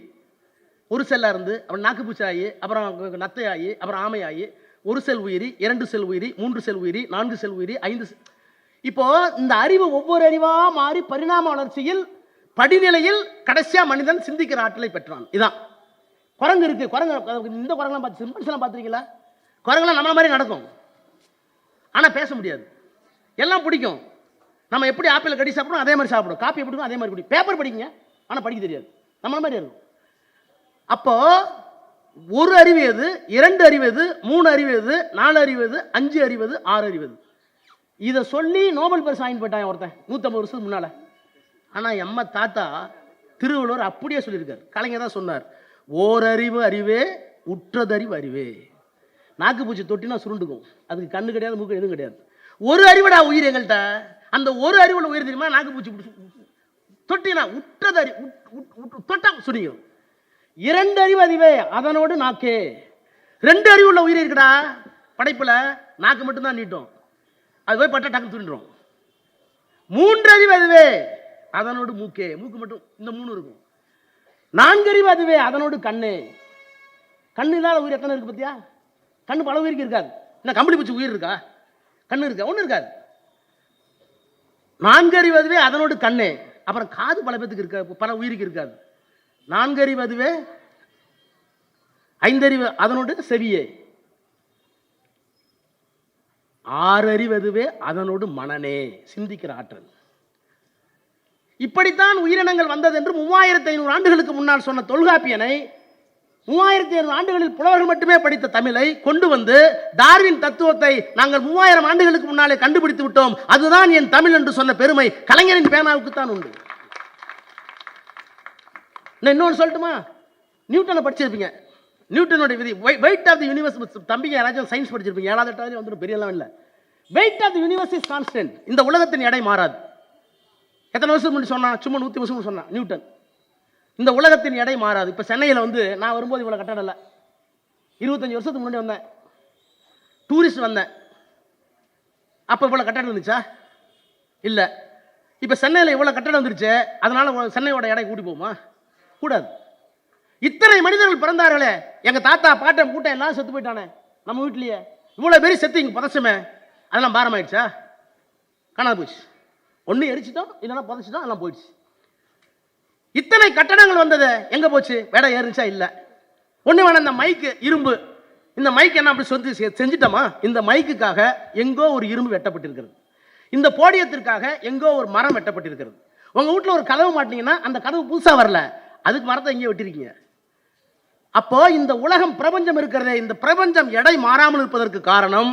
ஒரு செல்லா இருந்து அப்புறம் நாக்குப்பூச்சி ஆகி அப்புறம் நத்தை ஆகி அப்புறம் ஆமை ஆகி ஒரு செல் உயிரி 2 செல் உயிரி 3 செல் உயிரி 4 செல் உயிரி 5 இப்போ இந்த அறிவு ஒவ்வொரு அறிவா மாறி பரிணாம வளர்ச்சியில் படிநிலையில் கடைசியா மனிதன் சிந்திக்கிற ஆற்றலை பெற்றான். இதான் குரங்கு இருக்கு. குரங்கு இந்த குரங்கெல்லாம் பார்த்து சிம்பன்ஸ்லாம் பார்த்துருக்கீங்களா? குரங்கெல்லாம் நம்ம மாதிரி நடக்கும், ஆனா பேச முடியாது. எல்லாம் பிடிக்கும். நம்ம எப்படி ஆப்பிள் கடி சாப்பிடும் அதே மாதிரி சாப்பிடும். காப்பி பிடிக்கும் அதே மாதிரி பிடிக்கும். பேப்பர் படிக்குங்க, ஆனா படிக்க தெரியாது. நம்ம மாதிரி இருக்கும். அப்போ ஒரு அறிவு எது, 2 அறிவு எது, 3 அறிவு எது, 4 அறிவு எது, 5 அறிவு எது, 6 அறிவு எது? இதை சொல்லி நோபல் பரிசு வாங்கி போயிட்டான் ஒருத்தன் 150 வருஷத்துக்கு முன்னால. ஆனா எம்ம தாத்தா திருவள்ளுவர் அப்படியே சொல்லியிருக்காரு. கலைஞர் தான் சொன்னார், ஓரறிவு அறிவே உற்றதறிவு அறிவே. நாக்கு பூச்சி தொட்டினா சுருண்டுக்கும், அதுக்கு கண்ணு கிடையாது மூக்கு எதுவும் கிடையாது. ஒரு அறிவுடா உயிர் எங்கள்கிட்ட. அந்த ஒரு அறிவுள்ள உயிர் தெரியுமா? நாக்கு பூச்சி தொட்டினா உற்றதறி தொட்டா சுருங்கும். 2 அறிவு அறிவே அதனோடு நாக்கே. 2 அறிவு உள்ள உயிர் இருக்குடா படைப்புல. நாக்கு மட்டும்தான் நீட்டும், அது போய் பட்ட டக்கு துணிடும். 3 அறிவு அதுவே அதனோடு மூக்கே, மூக்கு மட்டும் இந்த 3 இருக்கும். 4 அறிவு அதுவே அதனோடு கண்ணே. கண்ணு இல்லாத உயிர் எத்தனை இருக்கு பத்தியா? கண்ணு பல உயிருக்கு இருக்காது. என்ன கம்பளி பூச்சி உயிர் இருக்கா? கண்ணு இருக்கா? ஒன்றும் இருக்காது. 4 அறிவு அதுவே அதனோடு கண்ணே. அப்புறம் காது பல பேத்துக்கு இருக்காது, பல உயிருக்கு இருக்காது. 4 அறிவு அதுவே 5 அறிவு அதனோடு செவியே. 6 அறிவு அதுவே அதனோடு மனநே, சிந்திக்கிற ஆற்றல். இப்படித்தான் உயிரினங்கள் வந்தது என்று 3500 ஆண்டுகளுக்கு முன்னால் சொன்ன தொல்காப்பியனை 3500 ஆண்டுகளில் புலவர்கள் மட்டுமே படித்த தமிழை கொண்டு வந்து டார்வின் தத்துவத்தை நாங்கள் 3000 ஆண்டுகளுக்கு முன்னாலே கண்டுபிடித்து விட்டோம், அதுதான் என் தமிழ் என்று சொன்ன பெருமை கலைஞரின் பேனாவுக்குத்தான் உண்டு. இன்னொன்று சொல்லட்டுமா? நியூட்டனை படிச்சிருப்பீங்க. நியூட்டனுடைய விதி, வெயிட் ஆஃப் தி யூனிவர்ஸ். தம்பிங்க யாராச்சும் சயின்ஸ் படிச்சிருப்பீங்க, 7வது 8வது வந்துடும், பெரிய எல்லாம் இல்லை. Weight of the universe is constant. இந்த உலகத்தின் எடை மாறாது. எத்தனை வருஷம் முன்னாடி சொன்னா? சும்மா 100 வருஷம் சொன்னான் நியூட்டன். இந்த உலகத்தின் எடை மாறாது. இப்போ சென்னையில் வந்து நான் வரும்போது இவ்வளோ கட்டடம் இல்லை. 25 வருஷத்துக்கு முன்னாடி வந்தேன், டூரிஸ்ட் வந்தேன். அப்போ இவ்வளோ கட்டடம் இருந்துச்சா? இல்லை. இப்போ சென்னையில் இவ்வளோ கட்டடம் வந்துருச்சு, அதனால சென்னையோட எடை கூட்டி போகுமா? கூடாது. இத்தனை மனிதர்கள் பிறந்தார்களே, எங்க தாத்தா பாட்டன் கூட்டம் எல்லாம் செத்து போயிட்டானே நம்ம வீட்லயே. இவ்வளவு பேர் செத்து இங்க புதைச்சமே, அதெல்லாம் பாரம் ஆயிடுச்சா? காணாது போச்சு. ஒன்று எரிச்சிட்டோம், இல்லைன்னா புதைச்சிட்டோம், எல்லாம் போயிடுச்சு. இத்தனை கட்டடங்கள் வந்தது எங்க போச்சு? வேட ஏறிச்சா? இல்லை. ஒன்று வேணா இந்த மைக்கு இரும்பு, இந்த மைக் என்ன அப்படி சொல்லி செஞ்சிட்டோமா? இந்த மைக்குக்காக எங்கோ ஒரு இரும்பு வெட்டப்பட்டிருக்கிறது. இந்த போடியத்திற்காக எங்கோ ஒரு மரம் வெட்டப்பட்டிருக்கிறது. உங்க வீட்டில் ஒரு கதவு மாட்டீங்கன்னா அந்த கதவு புதுசா வரல, அதுக்கு மரத்தை எங்கேயோ வெட்டிருக்கீங்க. அப்போ இந்த உலகம் பிரபஞ்சம் இருக்கிறதே, இந்த பிரபஞ்சம் எடை மாறாமல் இருப்பதற்கு காரணம்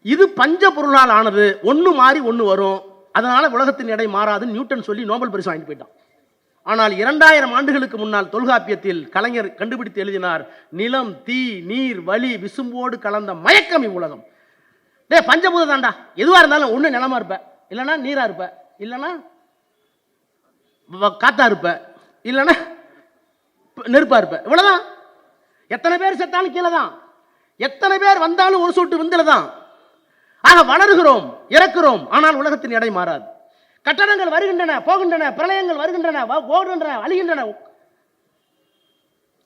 இது பஞ்ச பொருளால் ஆனது. ஒன்று மாறி ஒன்று வரும், அதனால உலகத்தின் எடை மாறாதுன்னு நியூட்டன் சொல்லி நோபல் பரிசு வாங்கிட்டு போயிட்டான். ஆனால் 2000 ஆண்டுகளுக்கு முன்னால் தொல்காப்பியத்தில் கலைஞர் கண்டுபிடித்து எழுதினார், நிலம் தீ நீர் வலி விசும்போடு கலந்த மயக்கம் இவ்வுலகம். டே பஞ்சபூதம் தாண்டா, எதுவாக இருந்தாலும் ஒன்று நிலமா இருப்ப, இல்லைன்னா நீரா இருப்ப, இல்லைன்னா காத்தா இருப்ப, இல்லைன்னா நெருப்பா இருப்ப. இவ்வளவுதான். எத்தனை பேர் செத்தாலும் கீழே தான், எத்தனை பேர் வந்தாலும் ஒரு சொட்டு விந்தில தான். ஆக வளர்கிறோம் இறக்கிறோம், ஆனால் உலகத்தின் எடை மாறாது. கட்டடங்கள் வருகின்றன போகின்றன, பிரளயங்கள் வருகின்றன ஓடுகின்றன அழிகின்றன.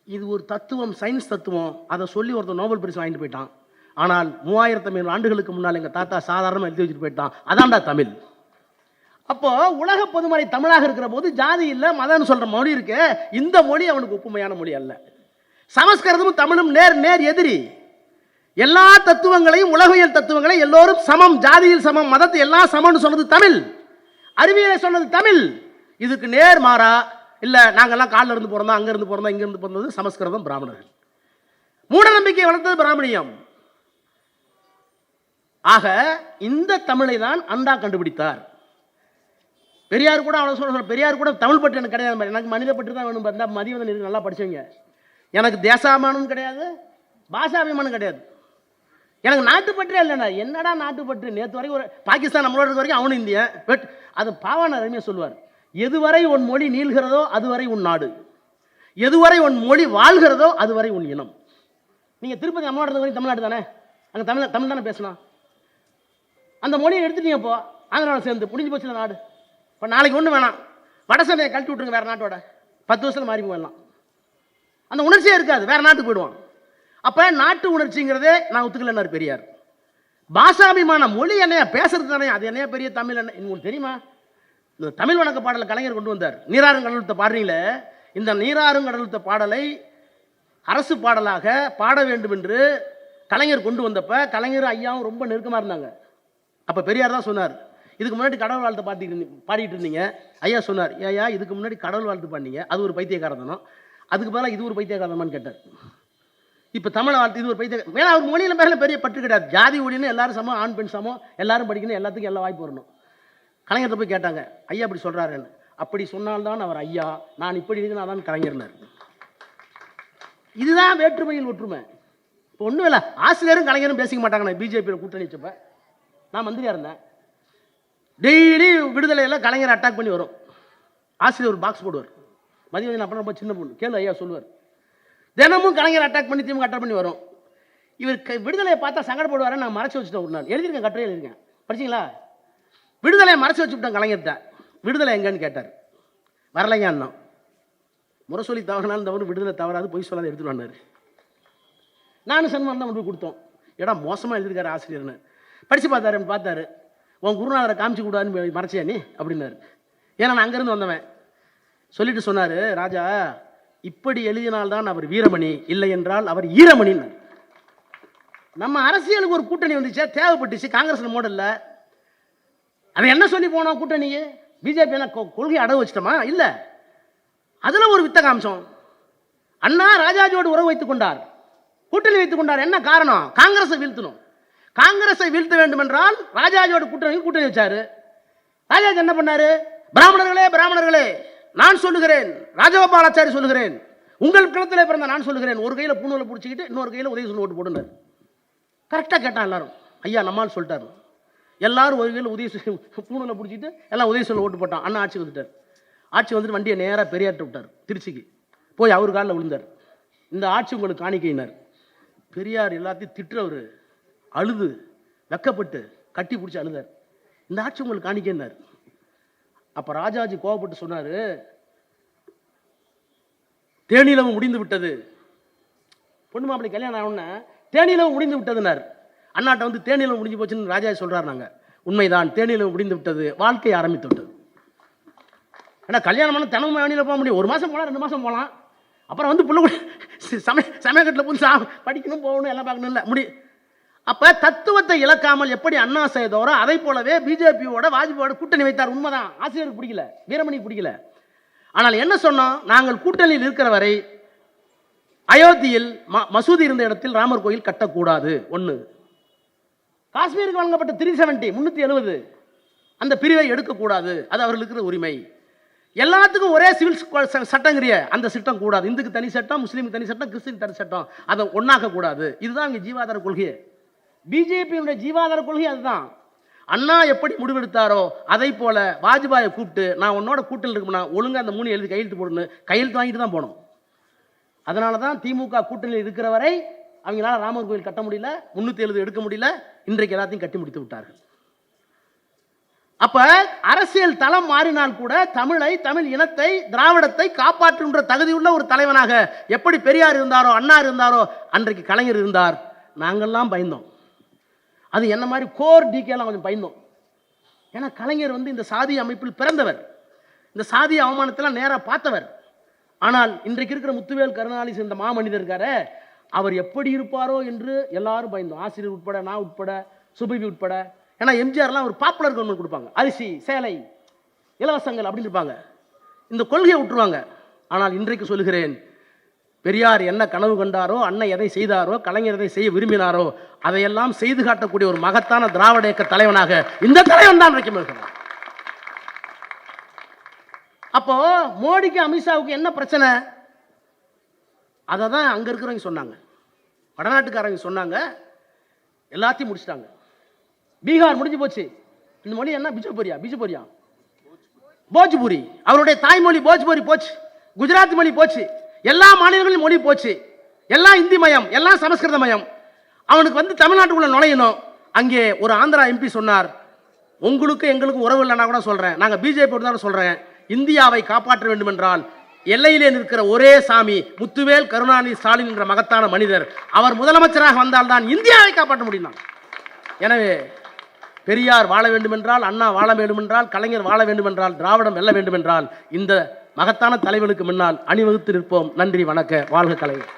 இது ஒரு தத்துவம், சயின்ஸ் தத்துவம். அதை சொல்லி ஒருத்தர் நோபல் பரிசு வாங்கிட்டு போயிட்டான். ஆனால் 3500 ஆண்டுகளுக்கு முன்னால் எங்க தாத்தா சாதாரணமாக எழுதி வச்சுட்டு போயிட்டான். அதான்டா தமிழ். அப்போ உலக பொதுமறை தமிழாக இருக்கிற போது ஜாதி இல்லை மதம்னு சொல்ற மொழி இருக்கு. இந்த மொழி அவனுக்கு ஒப்புமையான மொழி அல்ல. சமஸ்கிருதமும் தமிழும் நேர் நேர் எதிரி. எல்லா தத்துவங்களையும் உலகியல் தத்துவங்களை எல்லோரும் சமம், ஜாதியில் சமம், மதத்தை எல்லாம் சமம்னு சொன்னது தமிழ். அறிவியலை சொன்னது தமிழ். இதுக்கு நேர் மாறா இல்ல நாங்கெல்லாம் காலில் இருந்து பிறந்தோம், அங்க இருந்து பிறந்தோம், இங்க இருந்து பிறந்தது சமஸ்கிருதம், பிராமணர்கள். மூட நம்பிக்கை வளர்த்தது பிராமணியம். ஆக இந்த தமிழை தான் அண்டா கண்டுபிடித்தார். பெரியார் கூட அவ்வளோ சொல்ல, பெரியார் கூட தமிழ் பற்று எனக்கு கிடையாது, எனக்கு மனித பற்று தான் வேணும். பார்த்தா மதியம் நல்லா படிச்சவங்க. எனக்கு தேசாபிமானம் கிடையாது, பாஷாபிமானம் கிடையாது. எனக்கு நாட்டுப்பற்றே இல்லைண்ணா. என்னடா நாட்டுப்பற்று? நேற்று வரைக்கும் ஒரு பாகிஸ்தான் நம்மளோட இருக்க வரைக்கும் அவனு இந்தியன். பட் அது பாவான அருமையாக சொல்லுவார், எதுவரை உன் மொழி நீள்கிறதோ அதுவரை உன் நாடு, எதுவரை உன் மொழி வாழ்கிறதோ அதுவரை உன் இனம். நீங்கள் திருப்பதி நம்மளோட இருக்க வரைக்கும் தமிழ்நாடு தானே, அங்கே தமிழ் தானே பேசணும். அந்த மொழியை எடுத்துட்டீங்க, இப்போ ஆந்திராவில் சேர்ந்து முடிஞ்சு போச்சுல நாடு. இப்போ நாளைக்கு ஒன்று வேணாம், வடசென்னையை கழட்டி விட்டுருங்க வேறு நாட்டோட, 10 வருஷத்தில் மாறி போயிடலாம். அந்த உணர்ச்சியே இருக்காது, வேறு நாட்டுக்கு போயிடுவான். அப்போ நாட்டு உணர்ச்சிங்கிறதே நான் ஒத்துக்கலைன்னாரு பெரியார். பாஷாபிமான மொழி என்னையா பேசுறது தானே, அது என்னையா பெரிய தமிழ் என்ன உங்களுக்கு தெரியுமா? இந்த தமிழ் வணக்க பாடலை கலைஞர் கொண்டு வந்தார். நீராறுங்கடலுத்த பாடுறீங்களே, இந்த நீராறுங்கடலுத்த பாடலை அரசு பாடலாக பாட வேண்டும் என்று கலைஞர் கொண்டு வந்தப்ப கலைஞர் ஐயாவும் ரொம்ப நெருக்கமாக இருந்தாங்க. அப்போ பெரியார் தான் சொன்னார், இதுக்கு முன்னாடி கடவுள் வாழ்த்து பாடிட்டு இருந்தீங்க. ஐயா சொன்னார், ஐயா இதுக்கு முன்னாடி கடவுள் வாழ்த்து பாடினீங்க, அது ஒரு பைத்தியக்காரத்தனம், அதுக்கு பதிலாக இது ஒரு பைத்தியக்காரத்தனமான்னு கேட்டார். இப்போ தமிழை வாழ்த்து இது ஒரு பைத்தியம். ஏன்னா அவர் மொழியில் மேலே பெரிய பற்று கிடையாது. ஜாதி ஒழின்னு எல்லாரும் சமம், ஆண் பெண் சமம், எல்லாரும் படிக்கணும், எல்லாத்துக்கும் எல்லா வாய்ப்பு வரணும். கலைஞர்கிட்ட போய் கேட்டாங்க, ஐயா அப்படி சொல்கிறாருன்னு. அப்படி சொன்னால்தான் அவர் ஐயா, நான் இப்படி இருக்குன்னா தான் கலைஞர்னார். இதுதான் வேற்றுமையில் ஒற்றுமை. இப்போ ஒன்றும் இல்லை, ஆசிரியரும் கலைஞரும் பேசிக்க மாட்டாங்க. நான் பிஜேபியில் கூட்டணி வச்சப்ப நான் மந்திரியாக இருந்தேன். டெய்லி விடுதலையில் கலைஞர் அட்டாக் பண்ணி வரும். ஆசிரியர் ஒரு பாக்ஸ் போடுவார், மதியம் அப்புறம் ரொம்ப சின்ன பொண்ணு கேளு ஐயா சொல்லுவார். தினமும் கலைஞர் அட்டாக் பண்ணி திமுக அட்டாக் பண்ணி வரும். இவர் விடுதலையை பார்த்தா சங்கடப்படுவார. நான் மறைச்சி வச்சுட்டேன், ஒரு நாள் எழுதியிருக்கேன், கட்டுரை எழுதியிருக்கேன், படிச்சிங்களா? விடுதலையை மறைச்சி வச்சுவிட்டேன் கலைஞர்கிட்ட. விடுதலை எங்கன்னு கேட்டார், வரலைங்க அண்ணா. முரசொலி தவறினாலும் தவறு, விடுதலை தவறாது, பொய் சொல்லாத எடுத்துட்டு வந்தார். நானும் சன்மானம் தான் கொண்டு போய் கொடுத்தோம். ஏடா மோசமாக எழுதியிருக்காரு ஆசிரியர்னு. படித்து பார்த்தாரு, பார்த்தாரு, உன் குருநாதரை காமிச்சு கூடாதுன்னு மறைச்சியா நீ அப்படின்னாரு. ஏன்னா நான் அங்கேருந்து வந்தவன். சொல்லிட்டு சொன்னார், ராஜா இப்படி எழுதினால்தான் அவர் வீரமணி, இல்லை என்றால் அவர் ஈரமணின்னு. நம்ம அரசியலுக்கு ஒரு கூட்டணி வந்துச்சா, தேவைப்பட்டுச்சு. காங்கிரஸ் மோடல்ல அதை என்ன சொல்லி போனோம் கூட்டணிக்கு? பிஜேபி என்ன கொள்கை அடவு வச்சிட்டோமா? இல்லை, அதில் ஒரு வித்த காமிச்சோம். அண்ணா ராஜாஜியோடு உறவு வைத்துக் கொண்டார், கூட்டணி வைத்துக் கொண்டார். என்ன காரணம்? காங்கிரஸை வீழ்த்தணும். காங்கிரஸை வீழ்த்த வேண்டும் என்றால் ராஜாஜியோட கூட்டணி வச்சாரு. ராஜாஜி என்ன பண்ணாரு? பிராமணர்களே பிராமணர்களே நான் சொல்லுகிறேன், ராஜகோபாலாச்சாரி சொல்லுகிறேன், உங்கள் குளத்திலே பிறந்த நான் சொல்லுகிறேன், ஒரு கையில் பூணூலை பிடிச்சிக்கிட்டு இன்னொரு கையில் உதவி சொல்லி ஓட்டு போடுனார். கரெக்டாக கேட்டான் எல்லாரும். ஐயா நம்மால் சொல்லிட்டார். எல்லாரும் ஒரு கையில் உதவி பூணூலை பிடிச்சிட்டு எல்லாம் உதவி சொல்ல ஓட்டு போட்டான். அண்ணா ஆட்சி வந்துட்டார். ஆட்சி வந்துட்டு வண்டியை நேராக பெரியார்ட்ட விட்டார், திருச்சிக்கு போய் அவர் காலில் விழுந்தார். இந்த ஆட்சி உங்களுக்கு காணிக்கையினார். பெரியார் எல்லாத்தையும் திட்டுறவர், அழுது வெக்கப்பட்டு கட்டி பிடிச்சி அழுதார். இந்த ஆட்சி உங்களுக்கு காணிக்கையினார். அப்போ ராஜாஜி கோவப்பட்டு சொன்னார், தேனிலவும் முடிந்து விட்டது. பொண்ணு மாப்பிள்ளை கல்யாணம் ஆகணும்னா தேனிலவும் முடிந்து விட்டதுனார். அண்ணாட்ட வந்து தேனிலவும் முடிஞ்சு போச்சுன்னு ராஜாஜி சொல்கிறார். நாங்கள் உண்மைதான், தேனிலவும் முடிந்து விட்டது, வாழ்க்கை ஆரம்பித்து விட்டது. ஏன்னா கல்யாணம் பண்ண தினமும் வேணியில் போக முடியும். 1 மாதம் போகலாம், 2 மாதம் போகலாம். அப்புறம் வந்து புள்ள சமயக்கட்டில் புதுசாக படிக்கணும், போகணும், எல்லாம் பார்க்கணும், இல்லை முடி. அப்போ தத்துவத்தை இழக்காமல் எப்படி அண்ணா செய்தோரோ அதை போலவே பிஜேபியோட வாஜ்பாயோட கூட்டணி வைத்தார். உண்மைதான், ஆசிரியருக்கு பிடிக்கல, வீரமணிக்கு பிடிக்கல. ஆனால் என்ன சொன்னோம்? நாங்கள் கூட்டணியில் இருக்கிற வரை அயோத்தியில் மசூதி இருந்த இடத்தில் ராமர் கோயில் கட்டக்கூடாது. 1. காஷ்மீருக்கு வழங்கப்பட்ட 370 அந்த பிரிவை எடுக்கக்கூடாது, அது அவர்களுக்கு இருக்கிற உரிமை. எல்லாத்துக்கும் ஒரே சிவில் சட்டங்கிறிய அந்த சட்டம் கூடாது. இந்துக்கு தனி சட்டம், முஸ்லீமுக்கு தனி சட்டம், கிறிஸ்டின் தனி சட்டம், அதை ஒன்றாக்க கூடாது. இதுதான் இங்கே ஜீவாதார கொள்கை. பிஜேபியுடைய ஜீவாதார கொள்கை அதுதான். அண்ணா எப்படி முடிவெடுத்தாரோ அதை போல வாஜ்பாயை கூப்பிட்டு, நான் உன்னோட கூட்டணியில் இருக்கும்னா ஒழுங்காக அந்த 3 எழுதி கையெழுத்து போடணும், கையெழுத்து வாங்கிட்டு தான் போகணும். அதனால தான் திமுக கூட்டணியில் இருக்கிற வரை அவங்களால ராமர் கோயில் கட்ட முடியல, 370 எடுக்க முடியல. இன்றைக்கு எல்லாத்தையும் கட்டி முடித்து விட்டார்கள். அப்ப அரசியல் தளம் மாறினால் கூட தமிழை, தமிழ் இனத்தை, திராவிடத்தை காப்பாற்றுகின்ற தகுதியுள்ள ஒரு தலைவனாக எப்படி பெரியார் இருந்தாரோ, அண்ணா இருந்தாரோ, அன்றைக்கு கலைஞர் இருந்தார். நாங்கள்லாம் பயந்தோம். அது என்ன மாதிரி கோர் டிகேலாம் கொஞ்சம் பயந்தோம். ஏன்னா கலைஞர் வந்து இந்த சாதி அமைப்பில் பிறந்தவர், இந்த சாதி அவமானத்தெல்லாம் நேராக பார்த்தவர். ஆனால் இன்றைக்கு இருக்கிற முத்துவேல் கருணாநிதி இந்த மாமனிதர் இருக்காரு, அவர் எப்படி இருப்பாரோ என்று எல்லாரும் பயந்தோம். ஆசிரியர் உட்பட, நான் உட்பட, சுபவி உட்பட. ஏன்னா எம்ஜிஆர்லாம் ஒரு பாப்புலர் கவர்மெண்ட் கொடுப்பாங்க, அரிசி, சேலை, இலவசங்கள் அப்படின்னு இருப்பாங்க. இந்த கொள்கையை விட்டுருவாங்க. ஆனால் இன்றைக்கு சொல்லுகிறேன், பெரியார் என்ன கனவு கண்டாரோ, அண்ணன் எதை செய்தாரோ, கலைஞர் எதை செய்ய விரும்பினாரோ அதையெல்லாம் செய்து காட்டக்கூடிய ஒரு மகத்தான திராவிட இயக்க தலைவனாக இந்த தலைவன் தான் இன்றைக்கு இருக்கிறார். அப்போ மோடிக்கு, அமித்ஷாவுக்கு என்ன பிரச்சனை? அதை தான் அங்கே இருக்கிறவங்க சொன்னாங்க, வடநாட்டுக்காரங்க சொன்னாங்க. எல்லாத்தையும் முடிச்சிட்டாங்க. பீகார் முடிஞ்சு போச்சு. இந்த மொழி என்ன? பிஜுபுரியா போஜ்புரி. அவருடைய தாய்மொழி போஜ்புரி போச்சு. குஜராத் மொழி போச்சு. எல்லா மாநிலங்களிலும் மொழி போச்சு. எல்லாம் இந்தி மயம், எல்லாம் சமஸ்கிருத மயம். அவனுக்கு வந்து தமிழ்நாட்டுக்குள்ள நுழையணும். அங்கே ஒரு ஆந்திரா எம்பி சொன்னார், உங்களுக்கு எங்களுக்கு உறவு இல்லைன்னா கூட சொல்றேன், நாங்க பிஜேபி தான் சொல்றேன், இந்தியாவை காப்பாற்ற வேண்டும் என்றால் எல்லையிலே நிற்கிற ஒரே சாமி முத்துவேல் கருணாநிதி ஸ்டாலின் என்ற மகத்தான மனிதர், அவர் முதலமைச்சராக வந்தால்தான் இந்தியாவை காப்பாற்ற முடியும். எனவே பெரியார் வாழ வேண்டும் என்றால், அண்ணா வாழ வேண்டும் என்றால், கலைஞர் வாழ வேண்டும் என்றால், திராவிடம் வெல்ல வேண்டும் என்றால் இந்த மகத்தான தலைவனுக்கு முன்னால் அணிவகுத்து நிற்போம். நன்றி, வணக்க, வாழ்க கலைஞர்.